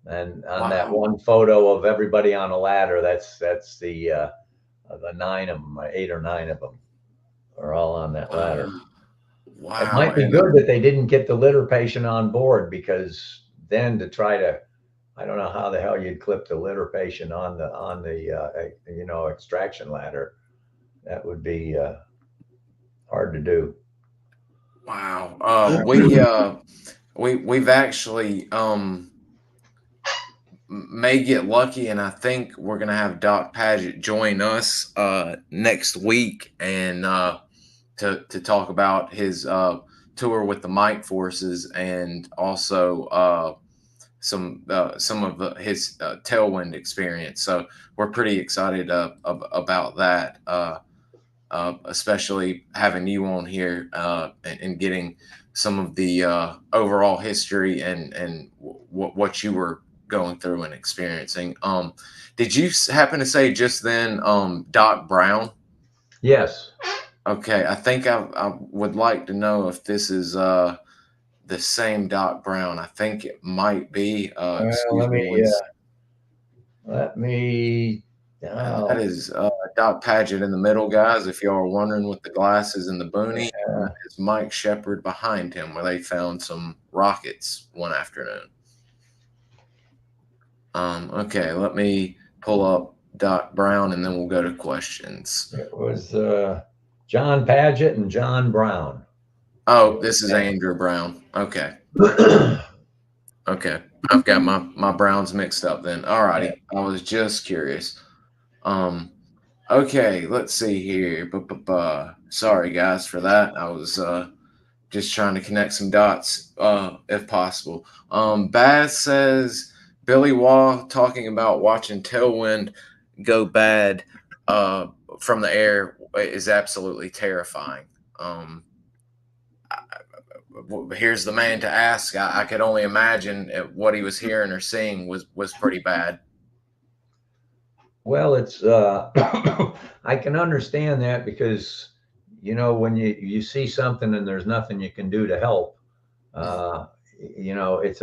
B: And on that
A: Wow.
B: one photo of everybody on a ladder, that's the nine of them, 8 or 9 of them are all on that ladder. It
A: Wow.
B: might be
A: And
B: good that they didn't get the litter patient on board, because then to try to, I don't know how the hell you'd clip the litter patient on the extraction ladder. That would be hard to do.
A: wow. We've actually may get lucky, and I think we're gonna have Doc Paget join us next week and to talk about his tour with the Mike Forces and also some of his Tailwind experience. So we're pretty excited about that, especially having you on here and getting some of the overall history and what you were going through and experiencing. Did you happen to say just then Doc Brown?
B: Yes.
A: Okay, I think I would like to know if this is the same Doc Brown. I think it might be.
B: Well,
A: Excuse me.
B: let me.
A: And that
B: Oh,
A: is Doc Paget in the middle, guys. If y'all are wondering, with the glasses and the boonie, and
B: uh,
A: that is Mike Shepard behind him, where they found some rockets one afternoon. Okay, let me pull up Doc Brown, and then we'll go to questions.
B: it was John Paget and John Brown.
A: Oh, this is Andrew Brown. Okay, okay, I've got my Browns mixed up then. Alrighty, I was just curious. Um, okay, let's see here. Sorry guys for that. I was just trying to connect some dots if possible. Baz says Billy Waugh talking about watching Tailwind go bad from the air is absolutely terrifying. Um, Here's the man to ask. I could only imagine what he was hearing or seeing was pretty bad.
B: Well, it's I can understand that, because when you see something and there's nothing you can do to help, uh, it's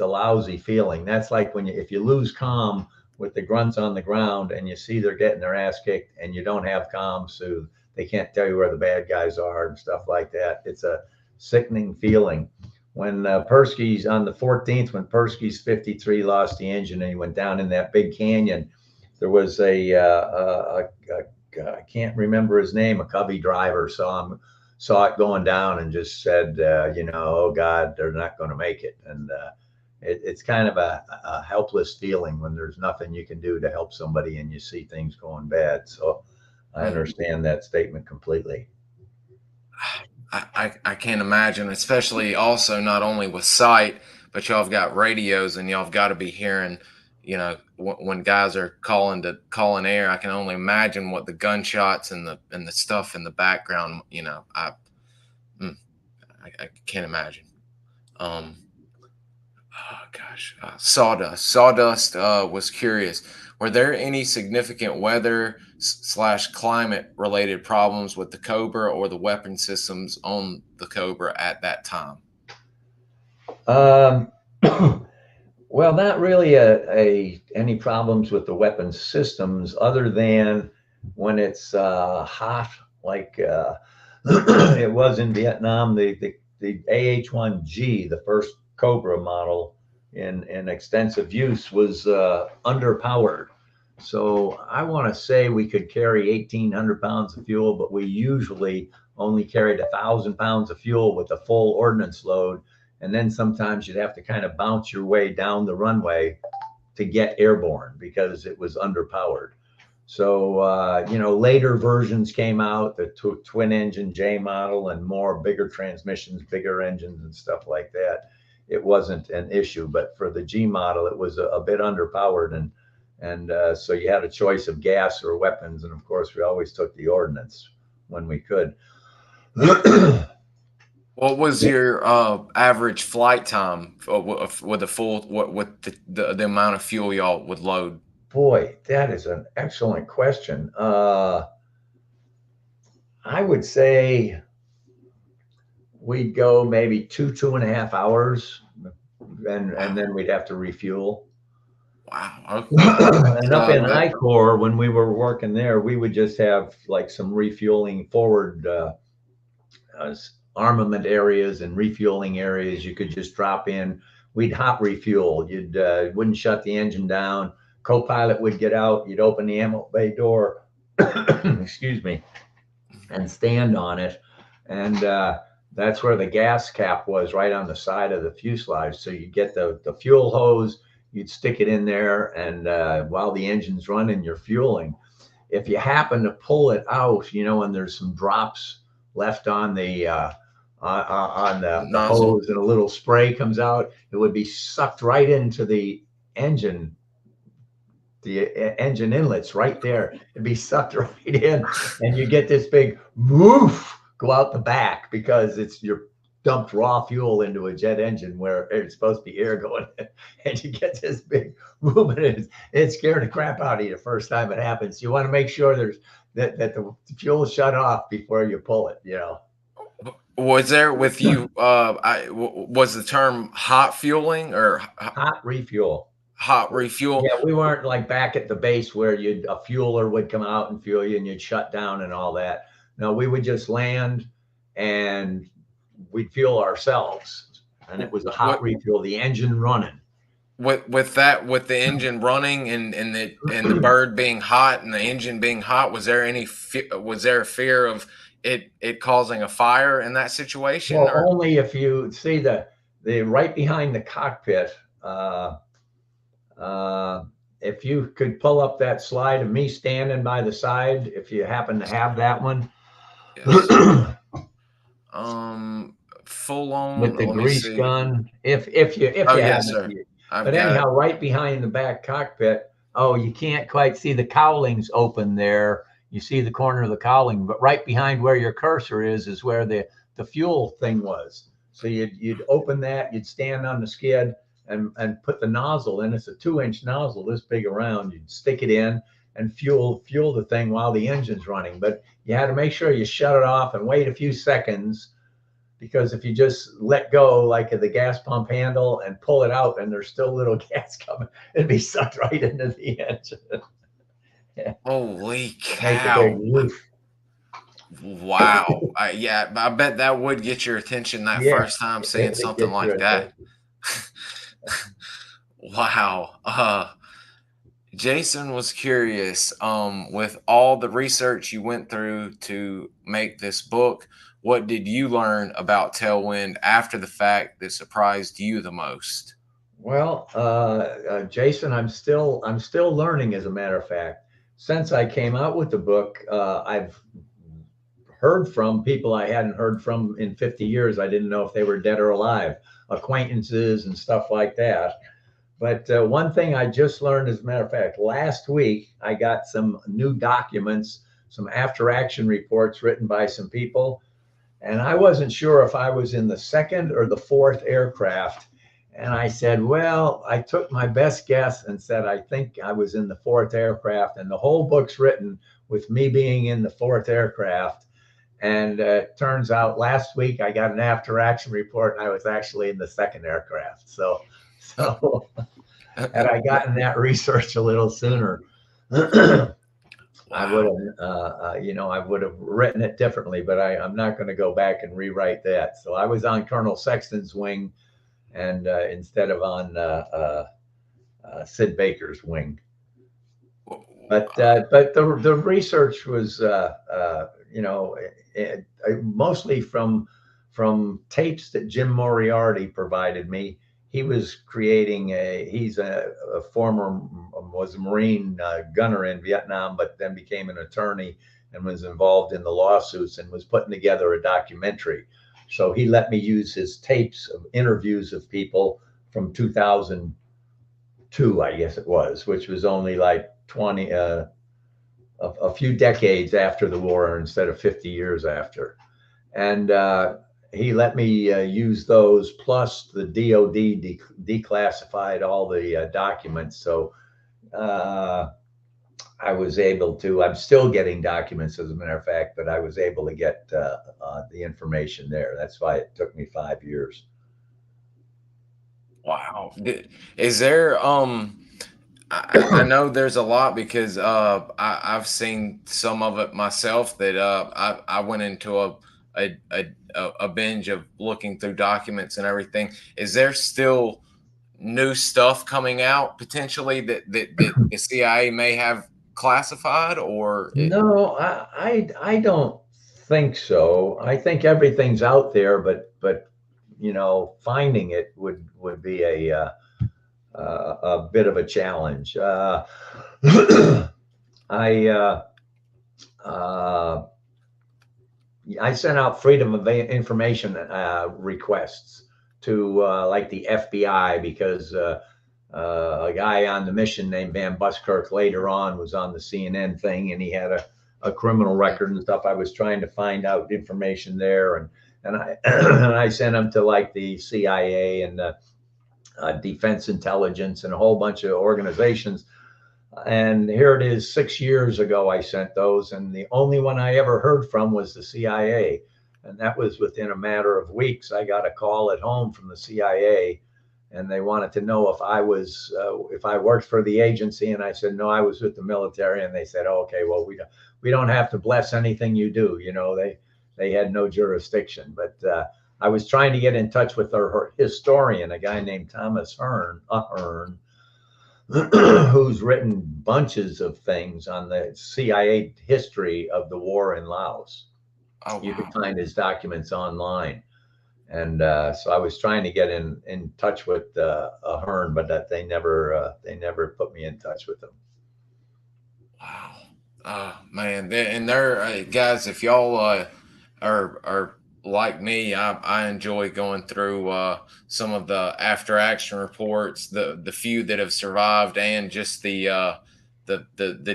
B: a lousy feeling. That's like when if you lose comm with the grunts on the ground and you see they're getting their ass kicked and you don't have comm, so they can't tell you where the bad guys are and stuff like that. It's a sickening feeling. When Persky's on the 14th, when Persky's 53 lost the engine and he went down in that big canyon, there was I can't remember his name, a Cubby driver saw it going down and just said, oh God, they're not going to make it. And it's kind of a helpless feeling when there's nothing you can do to help somebody and you see things going bad. So I understand that statement completely.
A: I can't imagine, especially also not only with sight, but y'all have got radios and y'all have got to be hearing, you know, when guys are calling air, I can only imagine what the gunshots and the stuff in the background. You know, mm, I can't imagine. Um, oh gosh, Sawdust was curious. Were there any significant weather slash climate related problems with the Cobra or the weapon systems on the Cobra at that time?
B: Um, well, not really any problems with the weapon systems other than when it's hot, like it was in Vietnam. The AH-1G, the first Cobra model in extensive use, was underpowered. So I want to say we could carry 1,800 pounds of fuel, but we usually only carried 1,000 pounds of fuel with a full ordnance load. And then sometimes you'd have to kind of bounce your way down the runway to get airborne because it was underpowered. So, later versions came out, the twin engine J model and more bigger transmissions, bigger engines and stuff like that. It wasn't an issue, but for the G model, it was a bit underpowered. And so you had a choice of gas or weapons. And of course, we always took the ordnance when we could.
A: What was your average flight time with a full with the amount of fuel y'all would load?
B: Boy, that is an excellent question. I would say we'd go maybe 2.5 hours, and then we'd have to refuel.
A: Wow.
B: And up in I-Corps, when we were working there, we would just have like some refueling forward armament areas and refueling areas. You could just drop in. We'd hot refuel. You'd wouldn't shut the engine down. Co-pilot would get out. You'd open the ammo bay door, excuse me, and stand on it. And that's where the gas cap was, right on the side of the fuselage. So you get the fuel hose, you'd stick it in there, and while the engine's running, you're fueling. If you happen to pull it out, and there's some drops left on the hose and a little spray comes out, it would be sucked right into the engine inlets right there. It'd be sucked right in, and you get this big woof go out the back because you're dumped raw fuel into a jet engine where it's supposed to be air going in, and you get this big boom, and it scared the crap out of you the first time it happens. You want to make sure that the fuel shut off before you pull it.
A: Was there with you? Was the term hot fueling or
B: hot refuel?
A: Hot refuel.
B: Yeah, we weren't like back at the base where a fueler would come out and fuel you and you'd shut down and all that. No, we would just land and we'd fuel ourselves, and it was a hot refuel, the engine running.
A: With the engine running and the bird being hot and the engine being hot, was there a fear of it causing a fire in that situation?
B: Well, only if you see the right behind the cockpit. If you could pull up that slide of me standing by the side, if you happen to have that one.
A: Yes. Full on
B: with the grease gun. If you
A: yes, sir.
B: But anyhow, right behind the back cockpit. Oh, you can't quite see the cowlings open there. You see the corner of the cowling, but right behind where your cursor is where the fuel thing was. So you'd open that, you'd stand on the skid and put the nozzle in. It's a 2-inch nozzle this big around. You'd stick it in and fuel the thing while the engine's running. But you had to make sure you shut it off and wait a few seconds, because if you just let go like the gas pump handle and pull it out and there's still little gas coming, it'd be sucked right into the engine.
A: Yeah. Holy cow. Wow. Yeah, I bet that would get your attention first time seeing something like that. Wow. Jason was curious, with all the research you went through to make this book, what did you learn about Tailwind after the fact that surprised you the most?
B: Well, Jason, I'm still learning, as a matter of fact. Since I came out with the book, I've heard from people I hadn't heard from in 50 years. I didn't know if they were dead or alive, acquaintances and stuff like that. But one thing I just learned, as a matter of fact, last week I got some new documents, some after action reports written by some people, and I wasn't sure if I was in the second or the fourth aircraft. And I said, well, I took my best guess and said, I think I was in the fourth aircraft. And the whole book's written with me being in the fourth aircraft. And turns out last week I got an after action report and I was actually in the second aircraft. So had I gotten that research a little sooner, I would have, I would have written it differently, but I'm not going to go back and rewrite that. So I was on Colonel Sexton's wing, and instead of on Sid Baker's wing. But the research was, mostly from tapes that Jim Moriarty provided me. He was creating he's a former, was a Marine gunner in Vietnam, but then became an attorney and was involved in the lawsuits and was putting together a documentary. So he let me use his tapes of interviews of people from 2002, I guess it was, which was only like 20, a few decades after the war instead of 50 years after. And he let me use those, plus the DOD declassified all the documents. So I was able to, I'm still getting documents, as a matter of fact, but I was able to get the information there. That's why it took me 5 years.
A: Wow. Is there, I know there's a lot because I've seen some of it myself that I went into a binge of looking through documents and everything. Is there still new stuff coming out potentially that the CIA may have classified, or
B: No, I don't think so. I think everything's out there, but finding it would be a bit of a challenge. I sent out freedom of information requests to like the FBI, because a guy on the mission named Van Buskirk later on was on the CNN thing, and he had a criminal record and stuff. I was trying to find out information there, and I and I sent them to like the CIA and Defense Intelligence and a whole bunch of organizations. And here it is, 6 years ago I sent those, and the only one I ever heard from was the CIA. And that was within a matter of weeks. I got a call at home from the CIA, and they wanted to know if I was if I worked for the agency, and I said no, I was with the military. And they said, oh, okay, well, we don't have to bless anything you do. They had no jurisdiction. But I was trying to get in touch with her historian, a guy named Thomas Hearn, who's written bunches of things on the CIA history of the war in Laos. Oh, wow. You can find his documents online. And so I was trying to get in touch with Hearn, but they never put me in touch with him.
A: Wow, man! And they're guys. If y'all are like me, I enjoy going through some of the after action reports, the few that have survived, and just the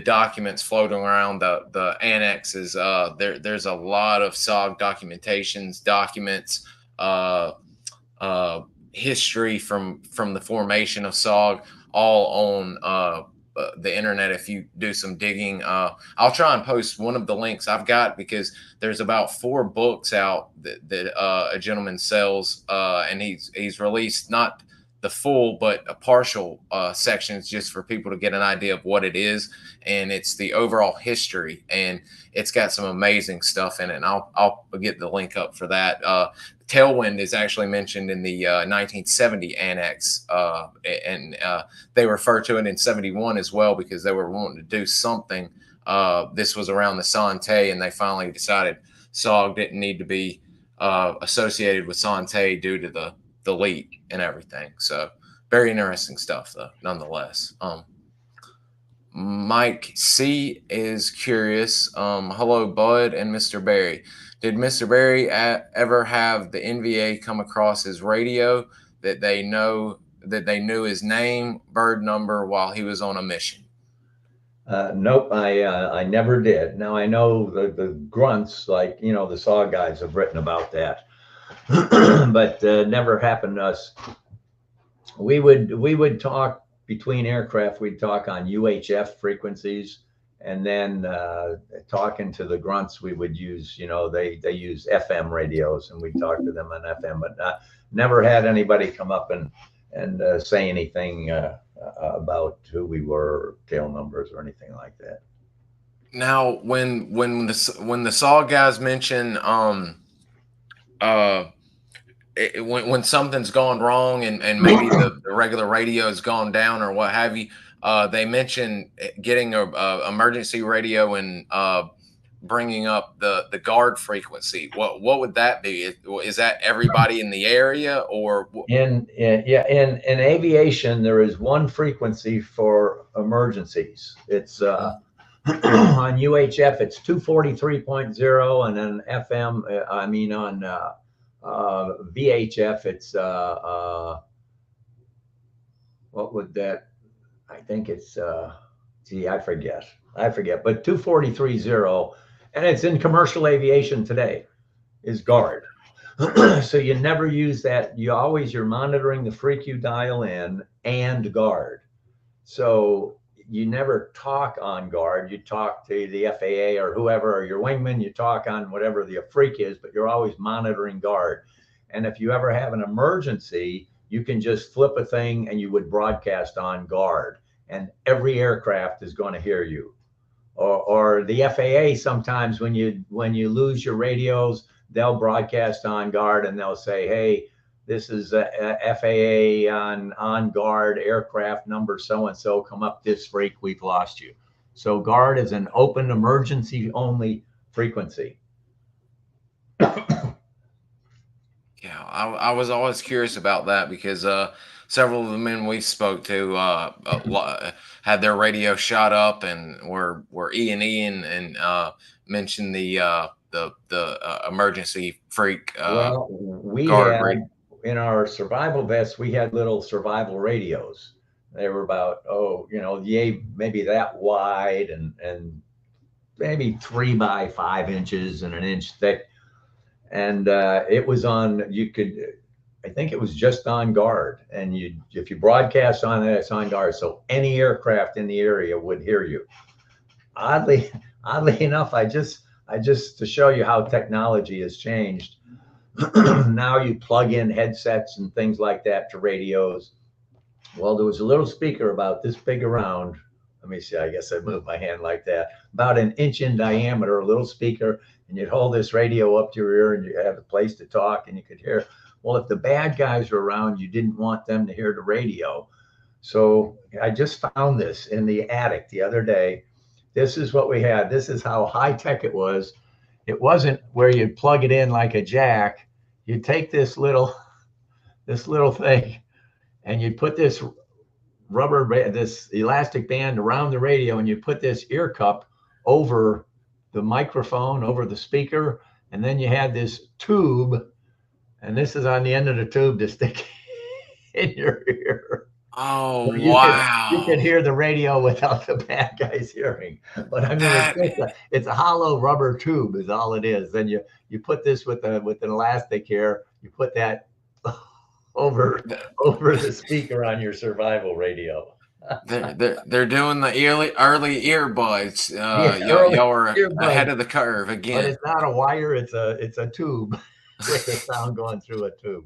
A: documents floating around, the annexes. There's a lot of SOG documents, history from the formation of SOG, all on the internet. If you do some digging, I'll try and post one of the links I've got, because there's about 4 books out that a gentleman sells, and he's released not the full but a partial sections, just for people to get an idea of what it is, and it's the overall history, and it's got some amazing stuff in it, and I'll get the link up for that. Tailwind is actually mentioned in the 1970 annex, and they refer to it in 71 as well, because they were wanting to do something. This was around the Sante, and they finally decided SOG didn't need to be associated with Sante due to the leak and everything. So very interesting stuff, though, nonetheless. Mike C is curious. Hello, Bud and Mr. Barry. Did Mr. Barry ever have the NVA come across his radio that they know that they knew his name, bird number while he was on a mission?
B: Nope, I never did. Now I know the grunts, like the saw guys have written about that, but never happened to us. We would talk between aircraft. We'd talk on UHF frequencies, and then talking to the grunts, we would use they use FM radios, and we'd talk to them on FM. But never had anybody come up and say anything about who we were, tail numbers, or anything like that.
A: Now, when the saw guys mention when something's gone wrong and maybe the regular radio has gone down or what have you, they mention getting a emergency radio and bringing up the guard frequency. What would that be? Is that everybody in the area, or
B: in aviation there is one frequency for emergencies. It's on UHF it's 243.0, and then FM on VHF it's what would that, I think it's I forget, but 243.0, and it's in commercial aviation today, is guard. So you never use that. You're monitoring the freq you dial in and guard. So you never talk on guard. You talk to the FAA or whoever, or your wingman. You talk on whatever the freq is, but you're always monitoring guard. And if you ever have an emergency, you can just flip a thing and you would broadcast on guard, and every aircraft is going to hear you. Or the FAA, sometimes when you lose your radios, they'll broadcast on guard, and they'll say, hey, this is FAA on guard, aircraft number so-and-so, come up this freq, we've lost you. So guard is an open emergency only frequency.
A: Yeah, I was always curious about that because several of the men we spoke to had their radio shot up and were E and mentioned the emergency freq.
B: Well, we
A: guard
B: had in our survival vests, we had little survival radios. They were about maybe that wide and maybe 3 by 5 inches and an inch thick. And it was on, I think it was just on guard. And if you broadcast on that, it's on guard. So any aircraft in the area would hear you. Oddly enough, I just to show you how technology has changed. Now you plug in headsets and things like that to radios. Well, there was a little speaker about this big around. Let me see, I guess I moved my hand like that. About an inch in diameter, a little speaker, and you'd hold this radio up to your ear and you have a place to talk and you could hear. Well, if the bad guys were around, you didn't want them to hear the radio. So I just found this in the attic the other day. This is what we had. This is how high tech it was. It wasn't where you'd plug it in like a jack. You'd take this little thing and you'd put this this elastic band around the radio, and you put this ear cup over the microphone, over the speaker, and then you had this tube, and this is on the end of the tube to stick in your ear.
A: Oh,
B: so you could hear the radio without the bad guys hearing. But I mean, it's a hollow rubber tube is all it is. Then you put this with an elastic here, you put that over the speaker on your survival radio.
A: They're doing the early earbuds. Y'all are ahead of the curve again.
B: But it's not a wire; it's a tube with the sound going through a tube.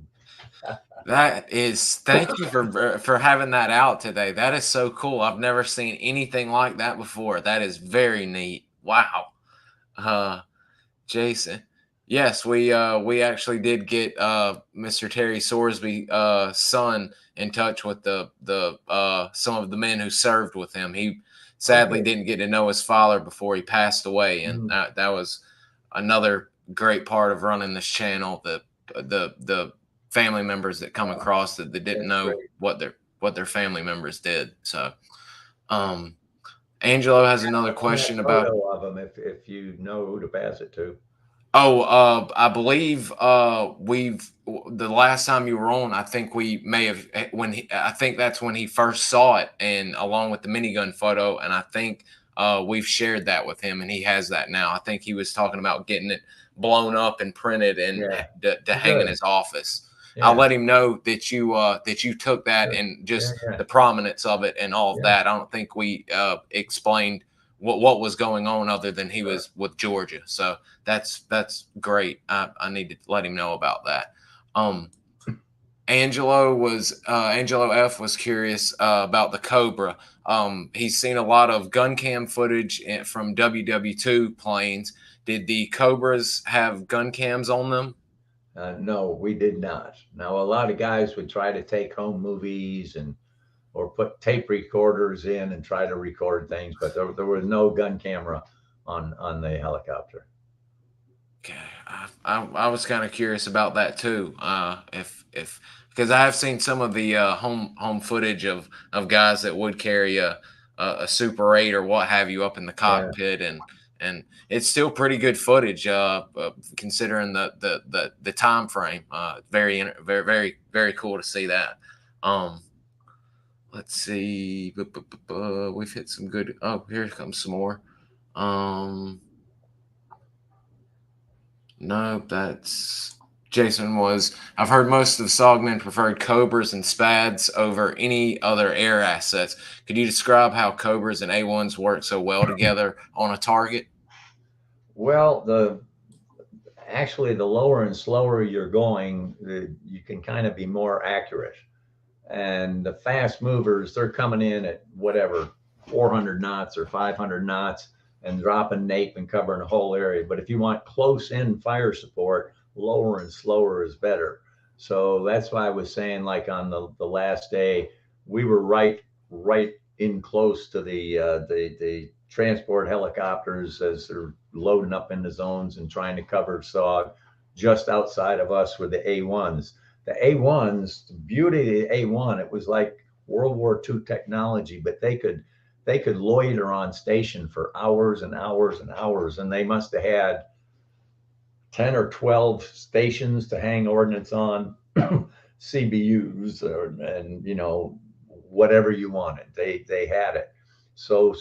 A: Thank you for having that out today. That is so cool. I've never seen anything like that before. That is very neat. Wow. Jason. Yes, we actually did get Mr. Terry Sorsby's son in touch with the some of the men who served with him. He sadly didn't get to know his father before he passed away, and that was another great part of running this channel. The family members that come across that they didn't know what their family members did. So, Angelo has another question about
B: of them if you know who to pass it to.
A: Oh, I believe we've the last time you were on, I think we may have I think that's when he first saw it, and along with the minigun photo, and I think we've shared that with him, and he has that now. I think he was talking about getting it blown up and printed and
B: Yeah.
A: to
B: Well,
A: hang in
B: good.
A: his office. I'll
B: Yeah.
A: let him know that you took that
B: Sure.
A: and
B: Yeah.
A: just
B: Yeah.
A: the prominence of it and all of
B: Yeah.
A: that. I don't think we explained what was going on other than he
B: Sure.
A: was with Georgia. So that's great. I need to let him know about that. Um, Angelo F was curious about the Cobra. He's seen a lot of gun cam footage from WW2 planes. Did the Cobras have gun cams on them?
B: No, we did not. Now, a lot of guys would try to take home movies and or put tape recorders in and try to record things, but there was no gun camera on the helicopter.
A: Okay, I was kind of curious about that too. If because I have seen some of the home footage of guys that would carry a Super 8 or what have you up in the
B: Yeah.
A: cockpit, and it's still pretty good footage considering the time frame. Very very cool to see that. Um, let's see, we've hit some good. Oh, here comes some more. Um, No, that's Jason was. I've heard most of the Sogmen preferred Cobras and Spads over any other air assets. Could you describe how Cobras and A1s work so well together on a target?
B: Well, the lower and slower you're going, you can kind of be more accurate. And the fast movers, they're coming in at whatever 400 knots or 500 knots and dropping nape and covering a whole area. But if you want close in fire support, lower and slower is better. So that's why I was saying, like on the last day, we were right in close to the transport helicopters as they're loading up into zones and trying to cover SOG. Just outside of us were the A1s. The A1s, the beauty of the A1, it was like World War II technology, but they could loiter on station for hours and hours and hours, and they must have had 10 or 12 stations to hang ordnance on, CBUs, and whatever you wanted, they had it. So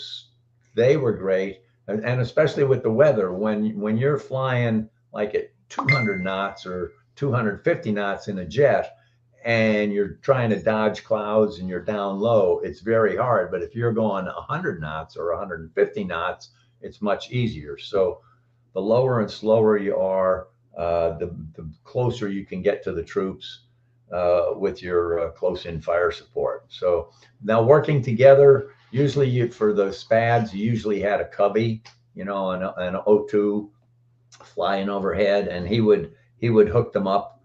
B: they were great, and especially with the weather, when you're flying like at 200 knots or 250 knots in a jet, and you're trying to dodge clouds and you're down low, it's very hard. But if you're going 100 knots or 150 knots, it's much easier. So the lower and slower you are, the closer you can get to the troops with your close in fire support. So now working together, usually for the SPADs, you usually had a cubby, an O2 flying overhead, and he would hook them up,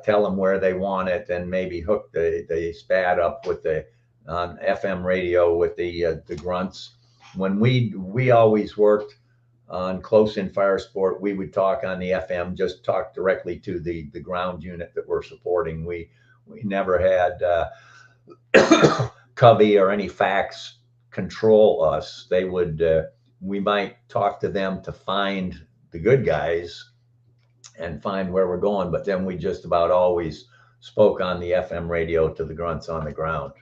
B: tell them where they want it, and maybe hook the SPAD up with the on FM radio with the grunts. When we always worked on close in fire support, we would talk on the FM, just talk directly to the ground unit that we're supporting. We never had Covey or any facts control us. They would we might talk to them to find the good guys and find where we're going, but then we just about always spoke on the FM radio to the grunts on the ground.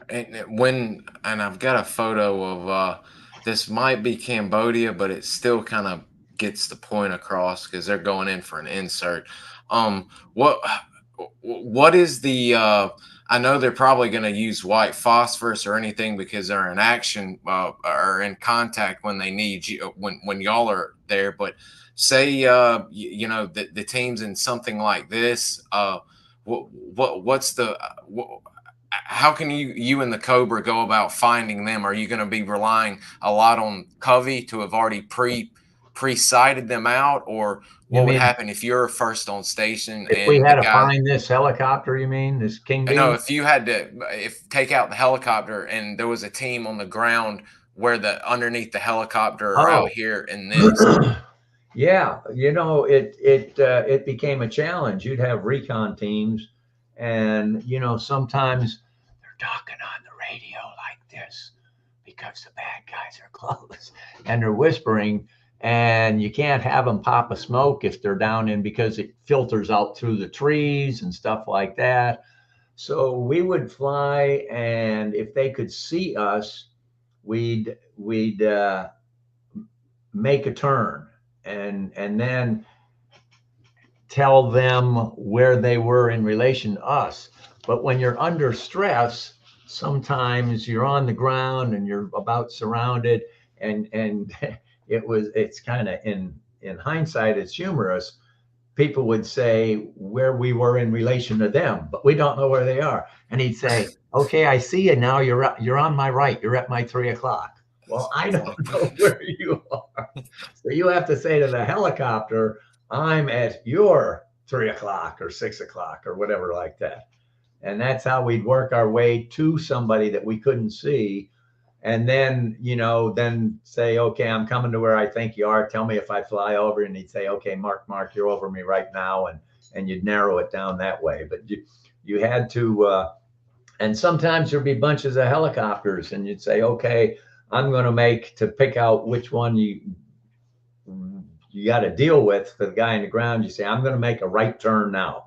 A: And I've got a photo of this might be Cambodia, but it still kind of gets the point across because they're going in for an insert. What is the I know they're probably going to use white phosphorus or anything because they're in action or in contact when they need you when y'all are there. But say the team's in something like this. What's the how can you and the Cobra go about finding them? Are you going to be relying a lot on Covey to have already pre-sighted them out, or
B: You
A: what would
B: mean
A: happen if you're first on station
B: if we
A: and the
B: had to
A: guy?
B: find this helicopter, you mean this King
A: No,
B: Bee?
A: if you had to, if take out the helicopter and there was a team on the ground where the underneath the helicopter or out
B: Oh,
A: here in this.
B: yeah. It became a challenge. You'd have recon teams, and sometimes they're talking on the radio like this. because the bad guys are close and they're whispering, and you can't have them pop a smoke if they're down in, because it filters out through the trees and stuff like that. So we would fly, and if they could see us, we'd make a turn, and then tell them where they were in relation to us. But when you're under stress, sometimes you're on the ground and you're about surrounded, and it's kind of, in hindsight, it's humorous. People would say where we were in relation to them, but we don't know where they are. And he'd say, "Okay, I see you now. You're on my right. You're at my 3 o'clock." Well, I don't know where you are. So you have to say to the helicopter, "I'm at your 3 o'clock or 6 o'clock," or whatever like that. And that's how we'd work our way to somebody that we couldn't see. And then, then say, "Okay, I'm coming to where I think you are. Tell me if I fly over." And he'd say, "Okay, Mark, you're over me right now." And you'd narrow it down that way. But you had to, and sometimes there'd be bunches of helicopters, and you'd say, "Okay, I'm going to pick out which one you got to deal with." For the guy in the ground, you say, "I'm going to make a right turn now."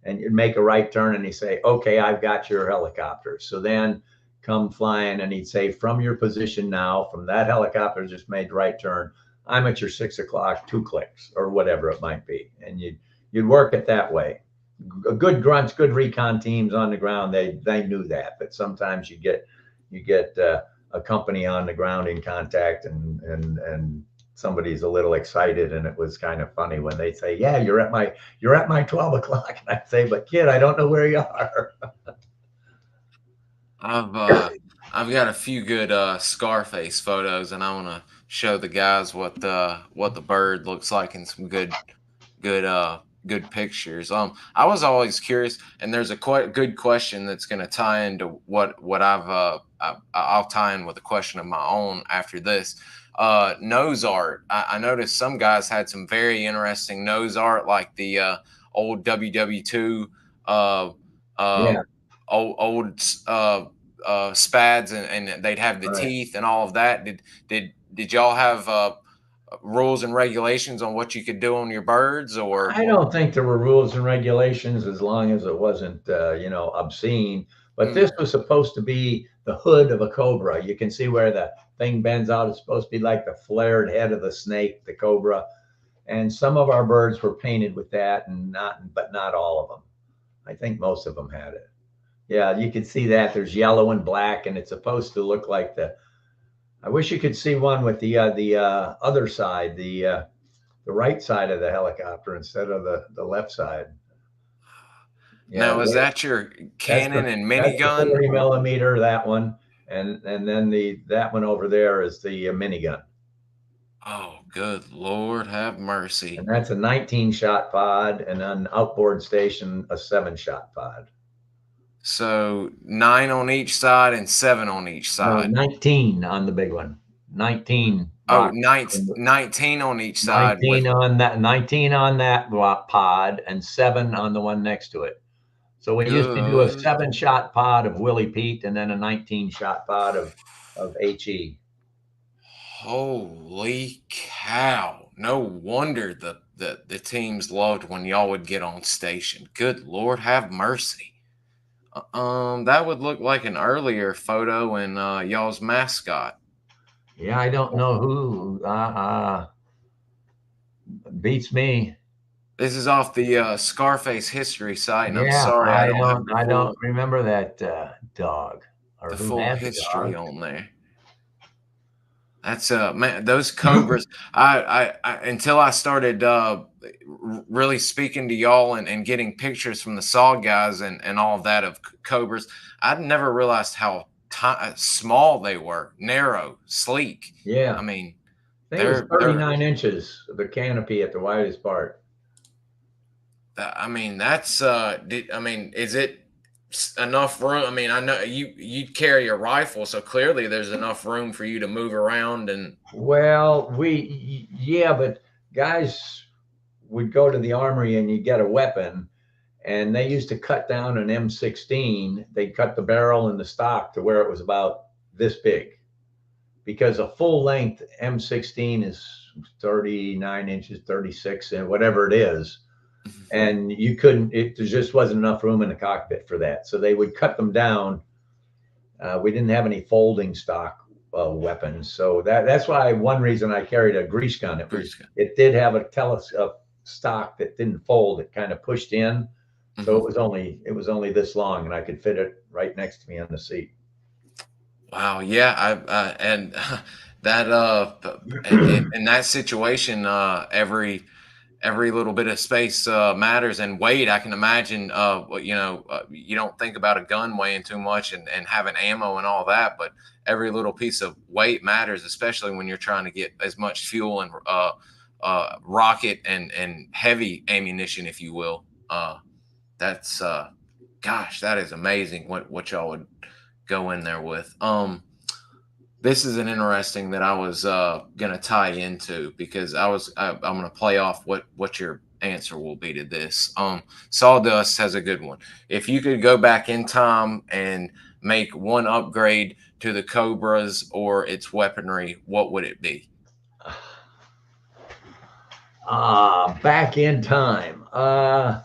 B: And you'd make a right turn, and he'd say, "Okay, I've got your helicopter." So then come flying, and he'd say, "From your position now, from that helicopter just made the right turn, I'm at your 6 o'clock, 2 clicks," or whatever it might be. And you'd work it that way. Good grunts, good recon teams on the ground, they knew that. But sometimes you get a company on the ground in contact, and somebody's a little excited, and it was kind of funny when they say, "Yeah, you're at my 12 o'clock." And I'd say, "But kid, I don't know where you are."
A: I've got a few good Scarface photos, and I want to show the guys what the bird looks like in some good pictures. I was always curious, and there's a quite good question that's going to tie into what I'll tie in with a question of my own after this. Nose art. I noticed some guys had some very interesting nose art, like the old WW2, uh, uh,
B: Yeah,
A: old spads, and they'd have the
B: right.
A: teeth and all of that. Did y'all have rules and regulations on what you could do on your birds, or
B: I don't think there were rules and regulations, as long as it wasn't, obscene. But
A: mm,
B: this was supposed to be the hood of a cobra. You can see where the thing bends out. It's supposed to be like the flared head of the snake, the cobra. And some of our birds were painted with that, but not all of them. I think most of them had it. Yeah, you can see that. There's yellow and black, and it's supposed to look like the. I wish you could see one with the other side, the right side of the helicopter instead of the left side. Yeah,
A: now is that your
B: that's
A: cannon and
B: the
A: minigun?
B: 40 millimeter, that one, and then that one over there is the minigun,
A: Oh, good Lord, have
B: and
A: mercy.
B: that's a 19 shot pod, and on outboard station a 7 shot pod.
A: So 9 on each side and 7 on each
B: No,
A: side.
B: 19 on the big one. 19
A: Oh,
B: rock.
A: 19 on each side with
B: 19 on that, 19 on that pod, and 7 on the one next to it. So we used to do a
A: good.
B: 7 shot pod of Willie Pete, and then a 19 shot pod of HE.
A: Holy cow. No wonder the teams loved when y'all would get on station. Good Lord, have mercy. That would look like an earlier photo in y'all's mascot.
B: Yeah, I don't know who beats me.
A: This is off the Scarface history site, and I'm
B: Yeah,
A: sorry I
B: I
A: don't have
B: don't I don't remember that dog, or
A: the
B: who
A: full
B: had the
A: history
B: dog.
A: on there. That's man, those Cobras. I until I started really speaking to y'all and getting pictures from the Saw guys and all of that of Cobras. I'd never realized how small they were, narrow, sleek. I
B: Yeah,
A: mean,
B: I think it was
A: they're
B: 39 inches, the canopy at the widest part.
A: I mean, that's I mean, is it enough room? I mean, I know you carry a rifle, so clearly there's enough room for you to move around and
B: Well, yeah, but guys would go to the armory and you get a weapon, and they used to cut down an M16. They cut the barrel and the stock to where it was about this big. because a full length M16 is 39 inches, 36, and whatever it is. And you couldn't, there just wasn't enough room in the cockpit for that. So they would cut them down. We didn't have any folding stock weapons. So that's why one reason I carried a grease gun. It did have a stock that didn't fold. It kind of pushed in. So it was only this long, and I could fit it right next to me on the seat.
A: Wow. Yeah. And that in that situation, every little bit of space matters, and weight. I can imagine. You don't think about a gun weighing too much and having ammo and all that, but every little piece of weight matters, especially when you're trying to get as much fuel and rocket and heavy ammunition, if you will. That's gosh, that is amazing what y'all would go in there with. This is an interesting that I was gonna tie into, because I'm gonna play off what your answer will be to this. Sawdust has a good one. If you could go back in time and make one upgrade to the Cobras or its weaponry, what would it be?
B: Back in time. I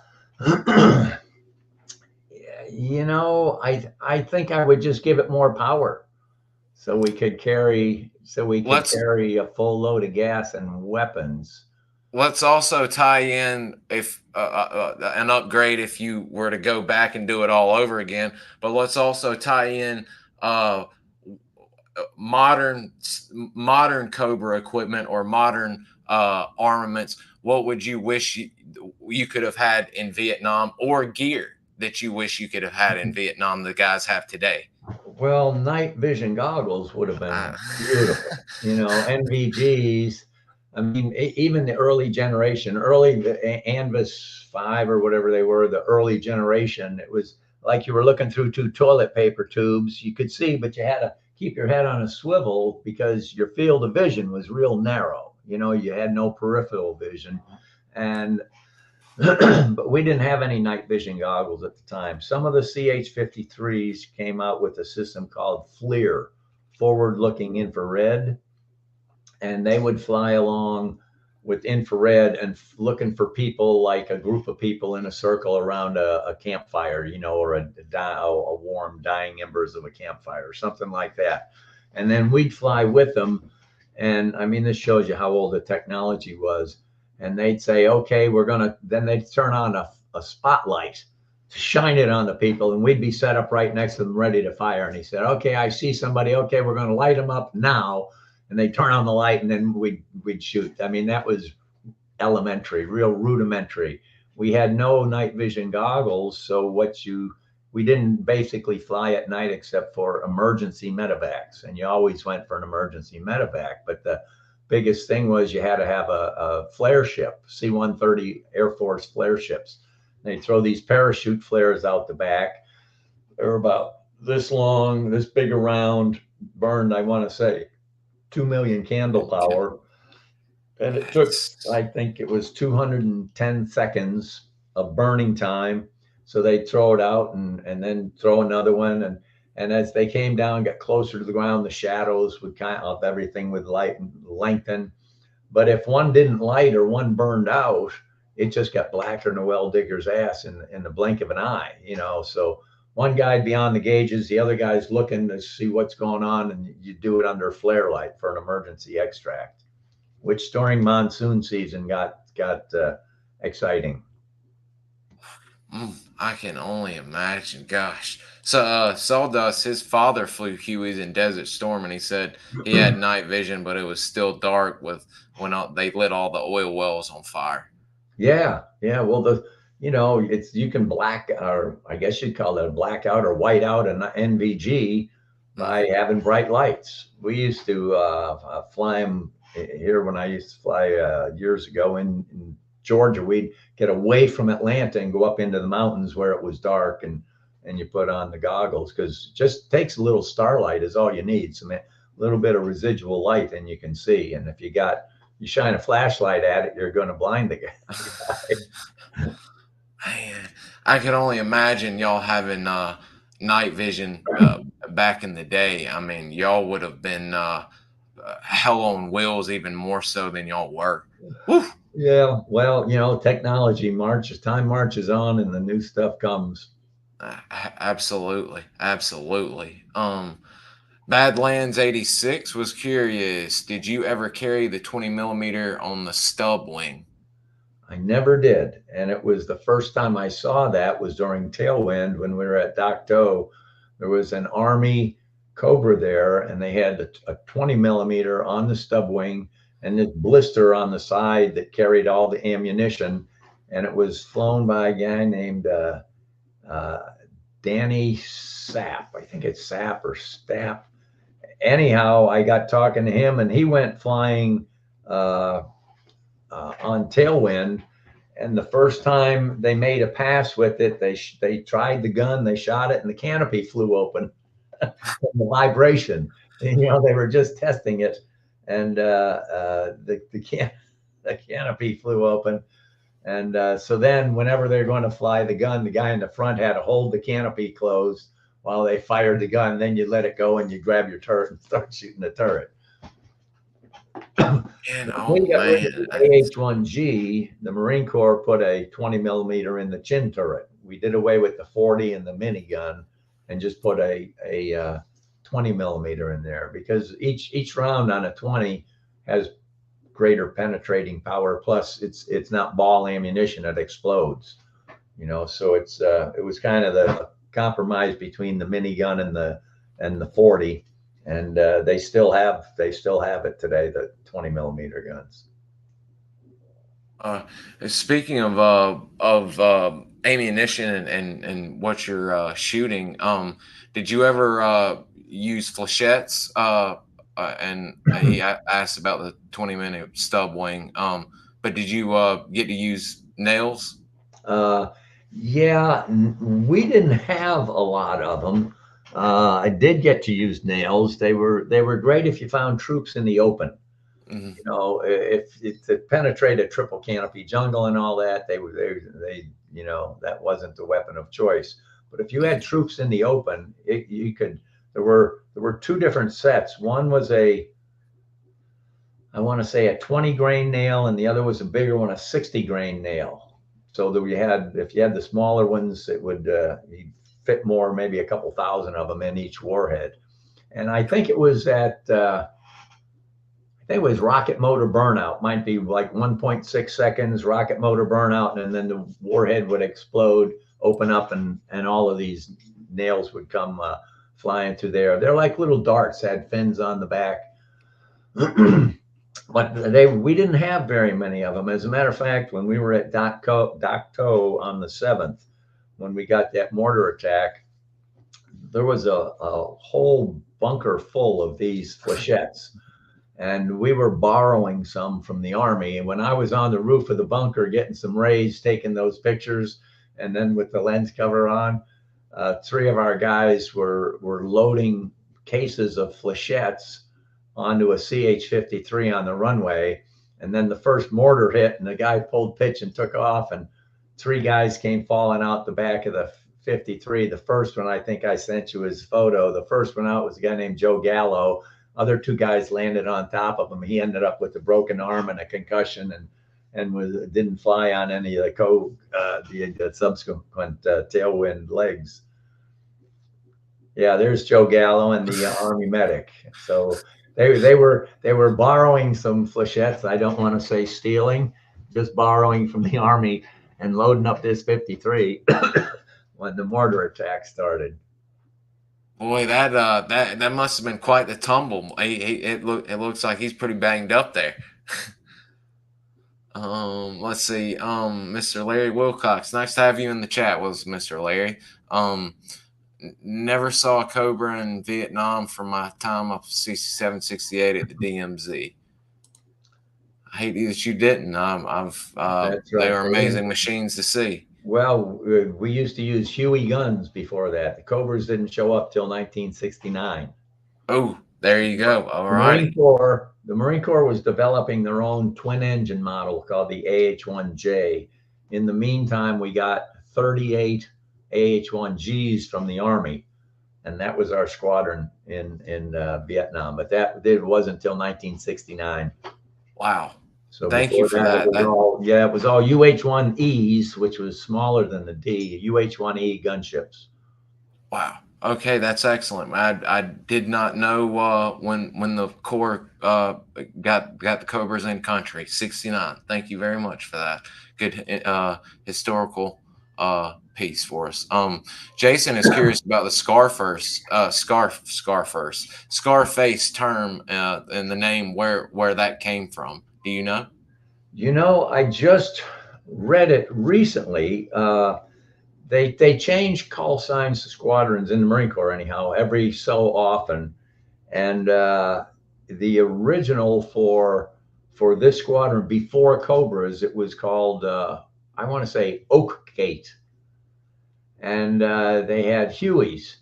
B: think I would just give it more power, so we could carry a full load of gas and weapons.
A: Let's also tie in if an upgrade if you were to go back and do it all over again. But let's also tie in modern Cobra equipment or modern armaments. What would you wish you could have had in Vietnam, or gear that you wish you could have had in Vietnam the guys have today?
B: Well, night vision goggles would have been beautiful. NVGs. I mean, even the early generation, the Anvis 5 or whatever they were, the early generation, it was like you were looking through two toilet paper tubes. You could see, but you had to keep your head on a swivel because your field of vision was real narrow. You had no peripheral vision. And but we didn't have any night vision goggles at the time. Some of the CH-53s came out with a system called FLIR, forward-looking infrared, and they would fly along with infrared and looking for people, like a group of people in a circle around a campfire, or a warm dying embers of a campfire or something like that. And then we'd fly with them. And I mean, this shows you how old the technology was. And they'd say, okay, then they'd turn on a spotlight to shine it on the people. And we'd be set up right next to them, ready to fire. And he said, okay, I see somebody. Okay, we're going to light them up now. And they turn on the light, and then we'd shoot. I mean, that was elementary, real rudimentary. We had no night vision goggles. So we didn't basically fly at night except for emergency medevacs. And you always went for an emergency medevac. But the biggest thing was you had to have a flare ship, C-130 Air Force flare ships. They throw these parachute flares out the back. They're about this long, this big around, burned, I want to say, 2 million candle power. And it took, I think it was 210 seconds of burning time. So they'd throw it out and then throw another one. And as they came down, got closer to the ground, the shadows would everything would lengthen. But if one didn't light or one burned out, it just got blacker than a well digger's ass in the blink of an eye, So one guy'd be on the gauges, the other guy's looking to see what's going on, and you do it under flare light for an emergency extract, which during monsoon season got exciting.
A: I can only imagine. Gosh. So Sawdust, his father flew Hueys in Desert Storm, and he said he had night vision, but it was still dark when they lit all the oil wells on fire.
B: Yeah. Well, you can black, or I guess you'd call it a blackout or white out an NVG by having bright lights. We used to fly them here when I used to fly years ago in Georgia. We'd get away from Atlanta and go up into the mountains where it was dark, and you put on the goggles, because it just takes a little starlight is all you need. So a little bit of residual light and you can see. And if you shine a flashlight at it, you're going to blind the guy.
A: Man, I can only imagine y'all having night vision back in the day. I mean, y'all would have been hell on wheels even more so than y'all were. Woo!
B: Yeah, well, technology marches, time marches on, and the new stuff comes.
A: Absolutely, absolutely. Badlands 86 was curious. Did you ever carry the 20 millimeter on the stub wing?
B: I never did, and it was the first time I saw that was during Tailwind when we were at Docto. There was an Army Cobra there, and they had a 20 millimeter on the stub wing and this blister on the side that carried all the ammunition, and it was flown by a guy named uh, Danny Sapp. I think it's Sapp or Stapp. Anyhow, I got talking to him, and he went flying on Tailwind. And the first time they made a pass with it, they tried the gun, they shot it, and the canopy flew open from the vibration. And, they were just testing it, and the canopy flew open. And so then, whenever they're going to fly the gun, the guy in the front had to hold the canopy closed while they fired the gun. Then you let it go and you grab your turret and start shooting the turret.
A: And
B: We
A: oh
B: got rid of
A: man,
B: the AH-1G. The Marine Corps put a 20 millimeter in the chin turret. We did away with the 40 and the minigun and just put a 20 millimeter in there, because each round on a 20 has greater penetrating power. Plus, it's not ball ammunition; it explodes. So it was kind of the compromise between the minigun and the 40, and they still have it today, the 20 millimeter guns.
A: uh, speaking of ammunition and what you're shooting, did you ever use flechettes? And he asked about the 20-minute stub wing. But did you get to use nails?
B: Uh, yeah, we didn't have a lot of them. I did get to use nails. They were great if you found troops in the open.
A: Mhm.
B: If to penetrate a triple canopy jungle and all that, that wasn't the weapon of choice. But if you had troops in the open, you could. There were two different sets. One was I want to say a 20 grain nail, and the other was a bigger one, a 60 grain nail. So that if you had the smaller ones, it would fit more, maybe a couple thousand of them in each warhead. And I think it was rocket motor burnout. Might be like 1.6 seconds rocket motor burnout, and then the warhead would explode, open up, and all of these nails would come flying through there. They're like little darts, had fins on the back. But we didn't have very many of them. As a matter of fact, when we were at Docto on the 7th, when we got that mortar attack, there was a whole bunker full of these flechettes. And we were borrowing some from the Army. And when I was on the roof of the bunker getting some rays, taking those pictures, and then with the lens cover on, three of our guys were loading cases of flechettes onto a CH-53 on the runway. And then the first mortar hit, and the guy pulled pitch and took off, and three guys came falling out the back of the 53. The first one, I think I sent you his photo. The first one out was a guy named Joe Gallo. Other two guys landed on top of him. He ended up with a broken arm and a concussion, and didn't fly on any of the subsequent Tailwind legs. Yeah, there's Joe Gallo and the Army medic. So they were borrowing some flechettes. I don't want to say stealing, just borrowing from the Army and loading up this 53 when the mortar attack started.
A: Boy, that must have been quite the tumble. It looks like he's pretty banged up there. Let's see. Mr. Larry Wilcox, nice to have you in the chat. Was Mr. Larry? Never saw a Cobra in Vietnam from my time of 67, 68 at the DMZ. I hate that you didn't.
B: That's right.
A: They were amazing machines to see.
B: Well, we used to use Huey guns before that. The Cobras didn't show up till 1969.
A: Oh, there you go. All
B: right.
A: right.
B: The Marine Corps was developing their own twin engine model called the AH-1J. In the meantime, we got 38 AH-1Gs from the Army. and that was our squadron in Vietnam. But that it wasn't until 1969.
A: Wow.
B: So
A: Thank you
B: before
A: for
B: that, it
A: that.
B: was
A: That
B: all yeah, it was all UH-1Es, which was smaller than the D. UH-1E gunships.
A: wow. Okay, that's excellent. I did not know when the Corps got the Cobras in country. 69. Thank you very much for that. Good historical piece for us. Jason is curious about the Scarface term and the name where that came from. Do you know?
B: I just read it recently. They change call signs to squadrons in the Marine Corps anyhow every so often, and the original for this squadron before Cobras, it was called I want to say Oak Gate, and they had Hueys,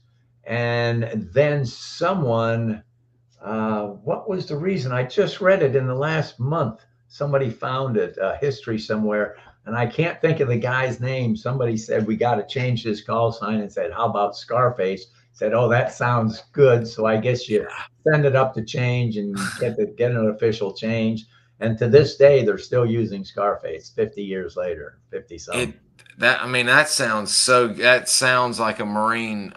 B: and then someone what was the reason? I just read it in the last month. Somebody found it, history somewhere, and I can't think of the guy's name. Somebody said we got to change this call sign, and said, "How about Scarface?" Said, "Oh, that sounds good." So I guess you send it up to change and get an official change. And to this day, they're still using Scarface 50 years later, 50 some.
A: It that I mean that sounds like a Marine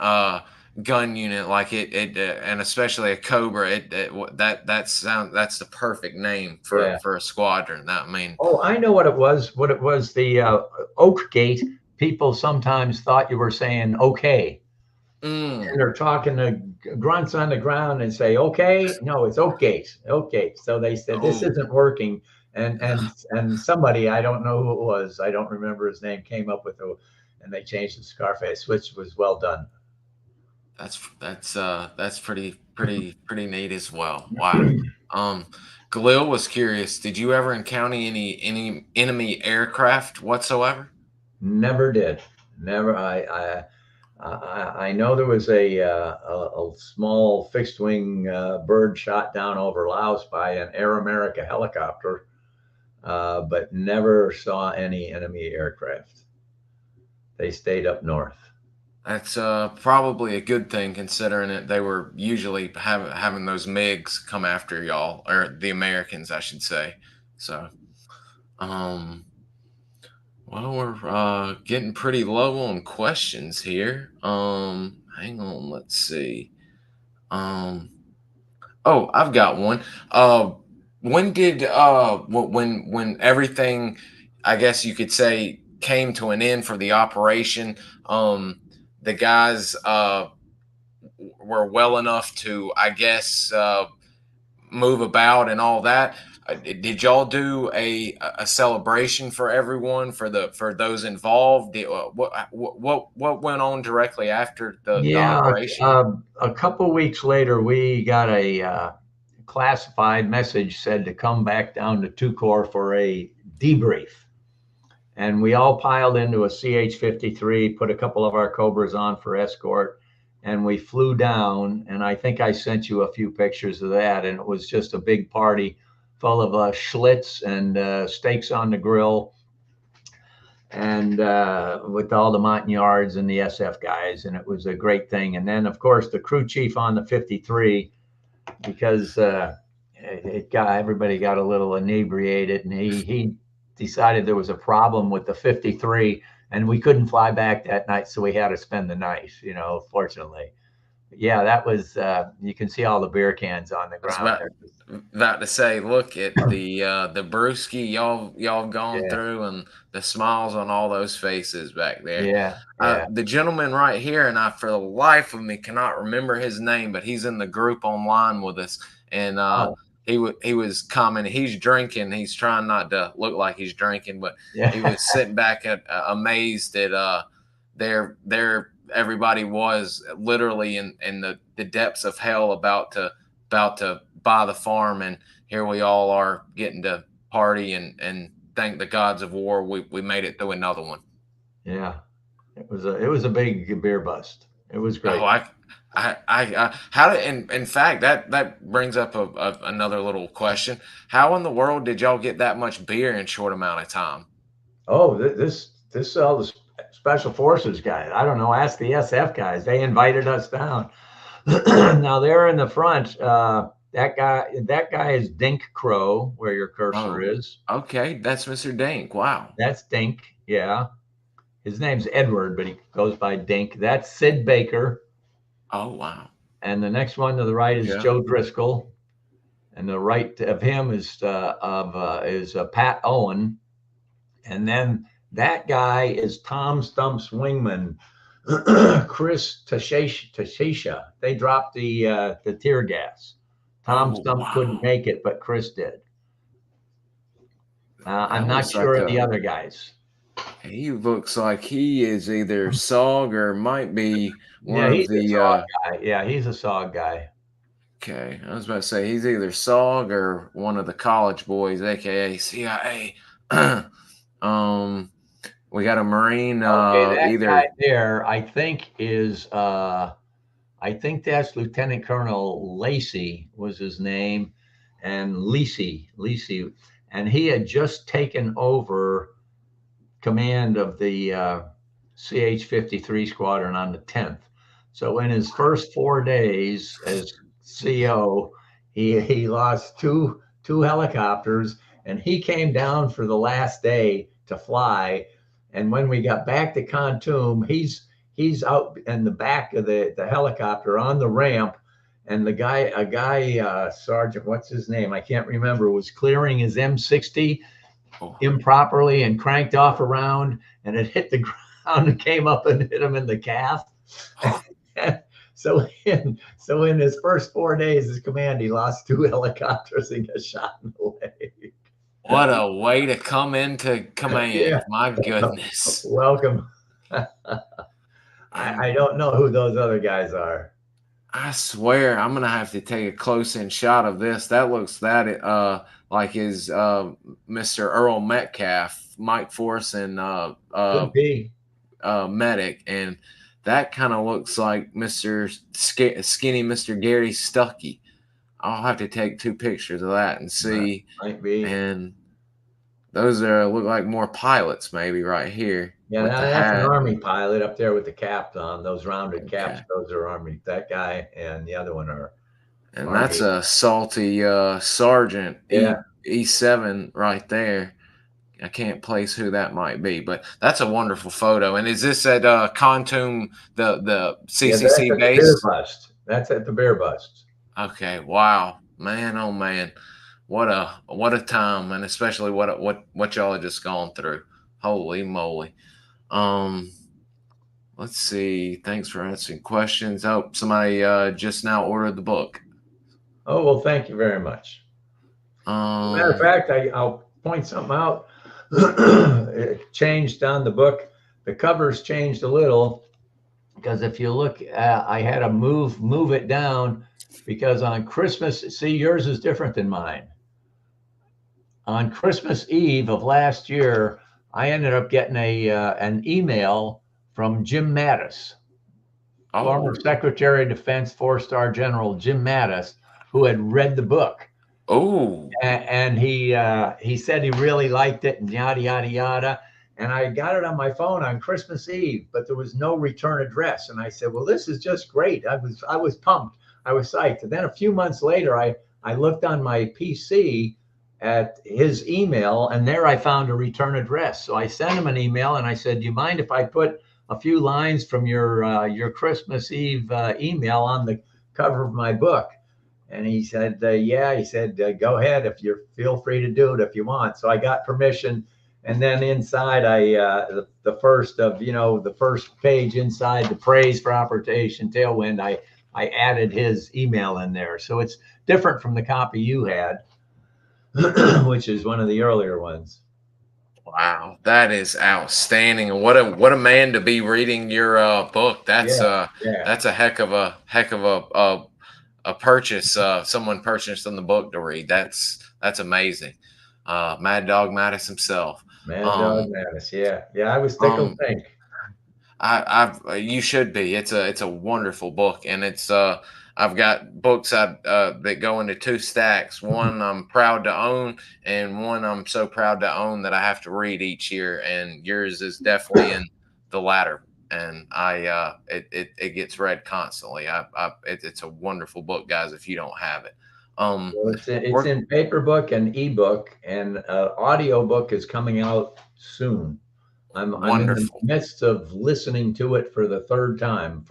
A: gun unit, like and especially a Cobra. That's the perfect name
B: Yeah.
A: for a squadron. That I mean,
B: Oh, I know what it was. What it was, the Oak Gate. People sometimes thought you were saying okay.
A: mm,
B: And they're talking to grunts on the ground and say, okay, no, it's okay. Okay. So they said, this
A: oh,
B: isn't working. And somebody, I don't know who it was, I don't remember his name, came up with and they changed the Scarface, which was well done.
A: that's pretty neat as well. Wow. Um, Galil was curious. Did you ever encounter any enemy aircraft whatsoever?
B: Never did. Never. I know there was a small fixed wing bird shot down over Laos by an Air America helicopter, but never saw any enemy aircraft. They stayed up north.
A: That's probably a good thing, considering that they were usually having those MiGs come after y'all, or the Americans, I should say. So, um, well, we're getting pretty low on questions here. Hang on, let's see. Um, oh, I've got one. When did when everything, I guess you could say, came to an end for the operation? The guys were well enough to, I guess, move about and all that. Did y'all do a celebration for everyone, for those involved? What went on directly after the
B: Yeah,
A: operation?
B: a couple weeks later, we got a classified message said to come back down to Two Corps for a debrief. And we all piled into a CH-53, put a couple of our Cobras on for escort, and we flew down. And I think I sent you a few pictures of that. And it was just a big party full of Schlitz and steaks on the grill, and with all the Montagnards and the SF guys. And it was a great thing. And then, of course, the crew chief on the 53, because everybody got a little inebriated, and he decided there was a problem with the 53, and we couldn't fly back that night, so we had to spend the night, fortunately. Yeah, that was you can see all the beer cans on the
A: I was
B: ground there.
A: about to say, look at the brewski y'all gone
B: Yeah,
A: through, and the smiles on all those faces back there.
B: yeah, yeah.
A: The gentleman right here, and I, for the life of me, cannot remember his name, but he's in the group online with us, and
B: Oh,
A: he was commenting. He's drinking. He's trying not to look like he's drinking, but he
B: yeah.
A: was sitting back amazed at their everybody was literally in the depths of hell, about to buy the farm, and here we all are getting to party and thank the gods of war we made it through another one.
B: Yeah. It was a big beer bust. It was
A: Oh,
B: great.
A: how did, in fact, that brings up another little question. How in the world did y'all get that much beer in a short amount of time?
B: Oh, this all this special forces guys. I don't know. Ask the SF guys. They invited us down. Now they're in the front. That guy is Dink Crow, where your cursor
A: Oh,
B: is.
A: okay. That's Mr. Dink. Wow.
B: That's Dink. Yeah. His name's Edward, but he goes by Dink. That's Sid Baker.
A: Oh, wow.
B: And the next one to the right is
A: Yeah.
B: Joe Driscoll. And the right of him is Pat Owen. And then that guy is Tom Stump's wingman, Chris Tashisha. They dropped the tear gas. Tom
A: Oh,
B: Stump couldn't
A: wow.
B: make it, but Chris did. I'm
A: That
B: not
A: looks
B: sure
A: like
B: of the other guys.
A: he looks like he is either SOG or might be one
B: Yeah,
A: of
B: he's a SOG
A: the
B: guy. Yeah, he's a SOG guy.
A: okay. I was about to say he's either SOG or one of the college boys, aka CIA. um, we got a Marine,
B: Okay, that guy
A: either.
B: there, I think that's Lieutenant Colonel Lacey was his name, and Lacey, and he had just taken over command of the CH-53 squadron on the 10th. So in his first 4 days as CO, he lost two helicopters, and he came down for the last day to fly. And when we got back to Khartoum, he's out in the back of the helicopter on the ramp, and a guy sergeant, what's his name? I can't remember, was clearing his M60
A: Oh,
B: improperly and cranked off a round, and it hit the ground and came up and hit him in the calf. So in his first 4 days as command, he lost two helicopters and got shot in the leg.
A: what a way to come into
B: Yeah,
A: command! My goodness.
B: welcome. I
A: And
B: don't know who those other guys are.
A: I swear I'm gonna have to take a close in shot of this. That looks like his Mr. Earl Metcalf, Mike Force, and
B: Could be.
A: medic, and that kind of looks like Mr. Skinny Mr. Gary Stuckey. I'll have to take two pictures of that and see.
B: Might be.
A: And those look like more pilots, maybe right here
B: Yeah,
A: with the
B: that's an
A: hat.
B: Army pilot up there with the caps on. Those rounded caps,
A: Okay.
B: those are Army. That guy and the other one are
A: And that's
B: Army.
A: a salty sergeant
B: Yeah.
A: E7 right there. I can't place who that might be, but that's a wonderful photo. And is this at Khartoum, the
B: Yeah, that's
A: CCC
B: at the beer
A: base?
B: bust. That's at the beer bust.
A: Okay, wow, man, oh man, what a time, and especially what y'all have just gone through. Holy moly! Um, let's see. Thanks for answering questions. Oh, somebody just now ordered the book.
B: Oh, well, thank you very much. Matter of
A: Um,
B: fact, I'll point something out. It changed on the book. The covers changed a little because if you look, I had to move it down because on Christmas, see, yours is different than mine. On Christmas Eve of last year, I ended up getting an email from Jim Mattis, former
A: oh,
B: Secretary of Defense, four-star General Jim Mattis, who had read the book.
A: oh,
B: And he said he really liked it and yada yada yada. And I got it on my phone on Christmas Eve, but there was no return address. And I said, "Well, this is just great." I was pumped. I was psyched. And then a few months later, I looked on my PC at his email, and there I found a return address. So I sent him an email, and I said, "Do you mind if I put a few lines from your Christmas Eve email on the cover of my book?" And he said, "Yeah." He said, "Go ahead if you feel free to do it if you want." So I got permission, and then inside, the first of the first page inside the praise for Operation Tailwind, I added his email in there. So it's different from the copy you had, which is one of the earlier ones.
A: wow, that is outstanding, and what a man to be reading your book.
B: Yeah, yeah.
A: That's a heck of a purchase. Someone purchased on the book to read. That's amazing. Mad Dog Mattis himself.
B: Mad Dog
A: Um,
B: Mattis. Yeah, yeah. I was tickled
A: um,
B: pink.
A: you should be. It's a wonderful book, and I've got books that go into two stacks. One I'm proud to own, and one I'm so proud to own that I have to read each year. And yours is definitely in the latter. And it gets read constantly. It's a wonderful book, guys. If you don't have it,
B: Well, it's
A: we're
B: in paper book and ebook, and audio book is coming out soon. I'm in the
A: wonderful.
B: midst of listening to it for the third time.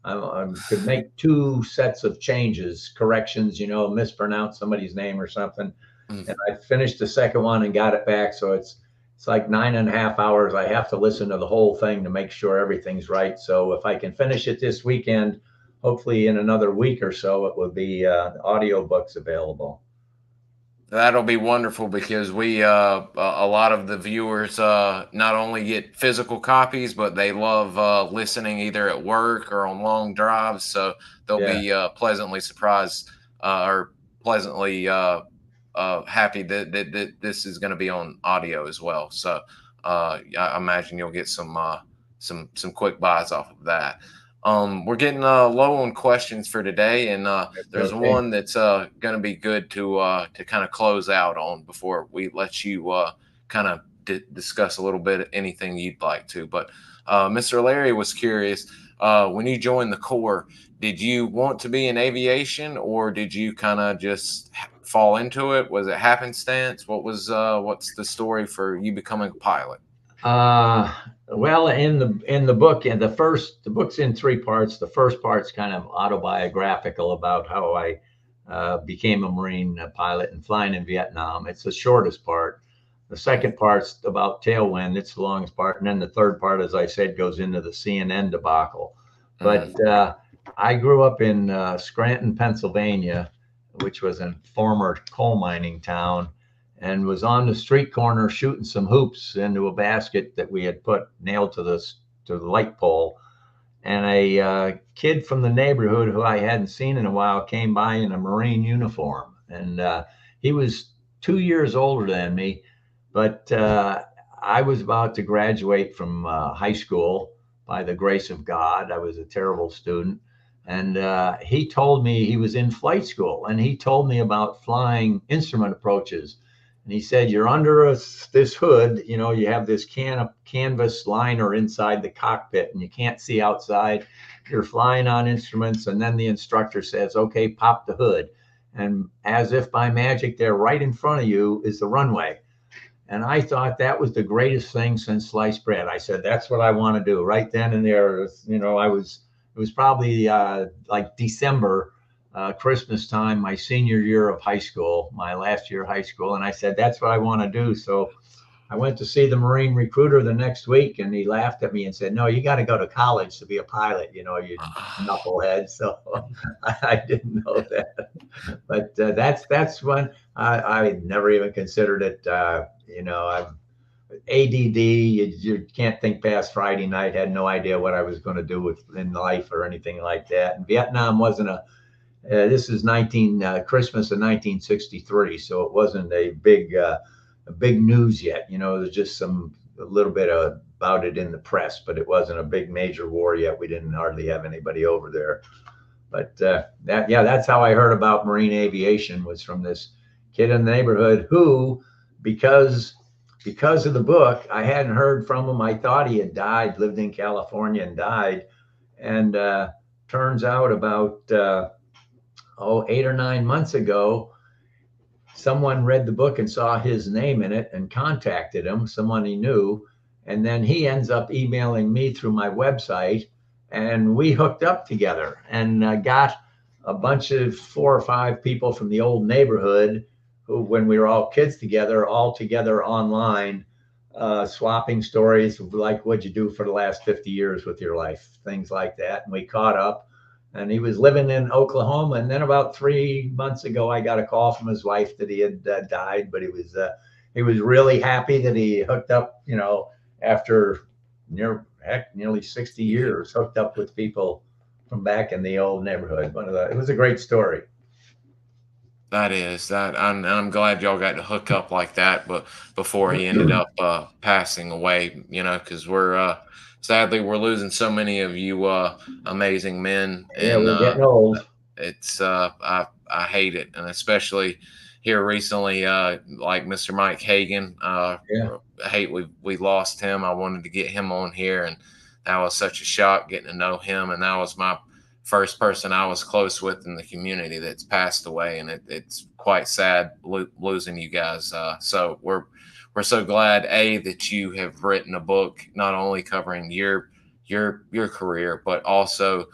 B: I could make two sets of changes, corrections, mispronounce somebody's name or something.
A: Mm.
B: And I finished the second one and got it back. So it's like 9.5 hours. I have to listen to the whole thing to make sure everything's right. So if I can finish it this weekend, hopefully in another week or so, it will be audio books available.
A: That'll be wonderful because we a lot of the viewers not only get physical copies, but they love listening either at work or on long drives. So they'll
B: Yeah.
A: be pleasantly surprised or pleasantly happy that this is going to be on audio as well. So I imagine you'll get some quick buys off of that. We're getting low on questions for today, and there's
B: Okay.
A: one that's going to be good to kind of close out on before we let you kind of discuss a little bit of anything you'd like to. But Mr. Larry was curious, when you joined the Corps, did you want to be in aviation, or did you kind of just fall into it? Was it happenstance? What's the story for you becoming a pilot?
B: Uh, well, in the book, and the book's in three parts. The first part's kind of autobiographical about how I became a Marine pilot and flying in Vietnam. It's the shortest part. The second part's about Tailwind. It's the longest part, and then the third part, as I said, goes into the CNN debacle. But
A: Mm,
B: I grew up in Scranton, Pennsylvania, which was a former coal mining town, and was on the street corner shooting some hoops into a basket that we had put nailed to the light pole. And a kid from the neighborhood who I hadn't seen in a while came by in a Marine uniform, and he was 2 years older than me, but I was about to graduate from high school by the grace of God. I was a terrible student. And he told me he was in flight school, and he told me about flying instrument approaches. And he said, "You're under this hood, you have this canvas liner inside the cockpit, and you can't see outside. You're flying on instruments." And then the instructor says, "Okay, pop the hood." And as if by magic, there right in front of you is the runway. And I thought that was the greatest thing since sliced bread. I said, "That's what I want to do." Right then and there, it was probably like December, Christmas time, my senior year of high school, my last year of high school. And I said, "That's what I want to do." So I went to see the Marine recruiter the next week, and he laughed at me and said, "No, you got to go to college to be a pilot, you knucklehead." So I didn't know that. But that's when I never even considered it. I'm ADD. You can't think past Friday night. Had no idea what I was going to do in life or anything like that. And Vietnam wasn't a. This is Christmas of 1963, so it wasn't a big news yet. There's just a little bit about it in the press, but it wasn't a big major war yet. We didn't hardly have anybody over there. But that's how I heard about marine aviation, was from this kid in the neighborhood who, because of the book, I hadn't heard from him. I thought he had died, lived in California and died. And turns out about 8 or 9 months ago, someone read the book and saw his name in it and contacted him, someone he knew. And then he ends up emailing me through my website, and we hooked up together and got a bunch of 4 or 5 people from the old neighborhood who, when we were all kids together, all together online, swapping stories of like, what'd you do for the last 50 years with your life, things like that. And we caught up. And he was living in Oklahoma. And then about 3 months ago, I got a call from his wife that he had died. But he was really happy that he hooked up, after nearly 60 years, hooked up with people from back in the old neighborhood. It was a great story.
A: That is that, I'm glad y'all got to hook up like that, but before he ended up passing away, because sadly we're losing so many of you amazing men,
B: Yeah,
A: and
B: we're getting old.
A: it's I hate it, and especially here recently, like Mr. Mike Hagan.
B: Yeah.
A: I hate we lost him. I wanted to get him on here, and that was such a shock getting to know him, and that was my first person I was close with in the community that's passed away, and it's quite sad losing you guys. So we're so glad that you have written a book not only covering your career, but also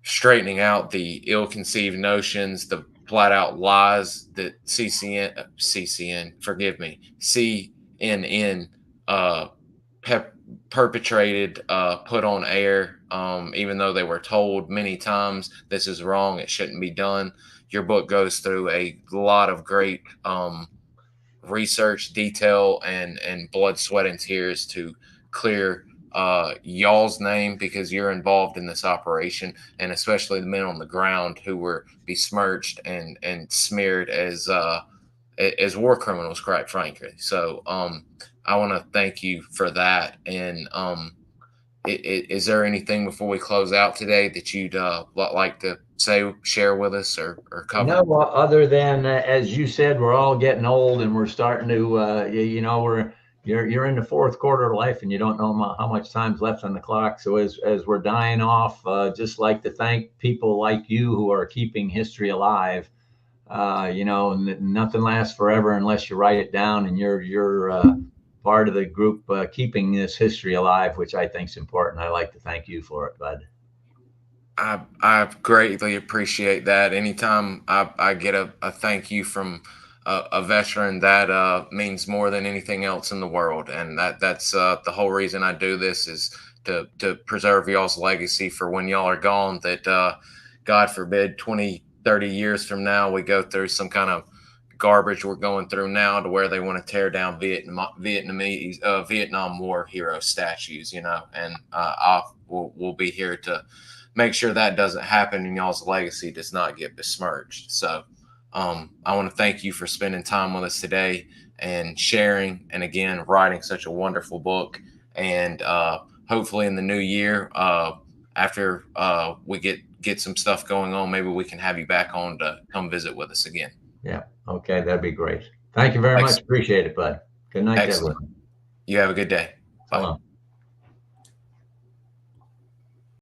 A: straightening out the ill-conceived notions, the flat-out lies that CNN perpetrated, put on air, even though they were told many times this is wrong, it shouldn't be done. Your book goes through a lot of great research, detail, and blood, sweat, and tears to clear y'all's name, because you're involved in this operation, and especially the men on the ground who were besmirched and smeared as war criminals, quite frankly. So I want to thank you for that. And is there anything before we close out today that you'd like to share with us, or cover?
B: No, well, other than as you said, we're all getting old, and we're starting to, you're in the fourth quarter of life, and you don't know how much time's left on the clock. So as we're dying off, just like to thank people like you who are keeping history alive. Nothing lasts forever unless you write it down, and you're part of the group keeping this history alive, which I think is important. I like to thank you for it, bud.
A: I greatly appreciate that. Anytime I get a thank you from a veteran, that means more than anything else in the world. And that's the whole reason I do this, is to preserve y'all's legacy for when y'all are gone, that God forbid 20, 30 years from now, we go through some kind of garbage we're going through now, to where they want to tear down Vietnam War hero statues, and we'll be here to make sure that doesn't happen, and y'all's legacy does not get besmirched. So I want to thank you for spending time with us today and sharing, and again, writing such a wonderful book. And hopefully in the new year, after we get some stuff going on, maybe we can have you back on to come visit with us again.
B: Yeah. Okay. That'd be great. Thank you very much. Appreciate it, bud. Good night,
A: Excellent.
B: everyone.
A: You have a good day. Bye.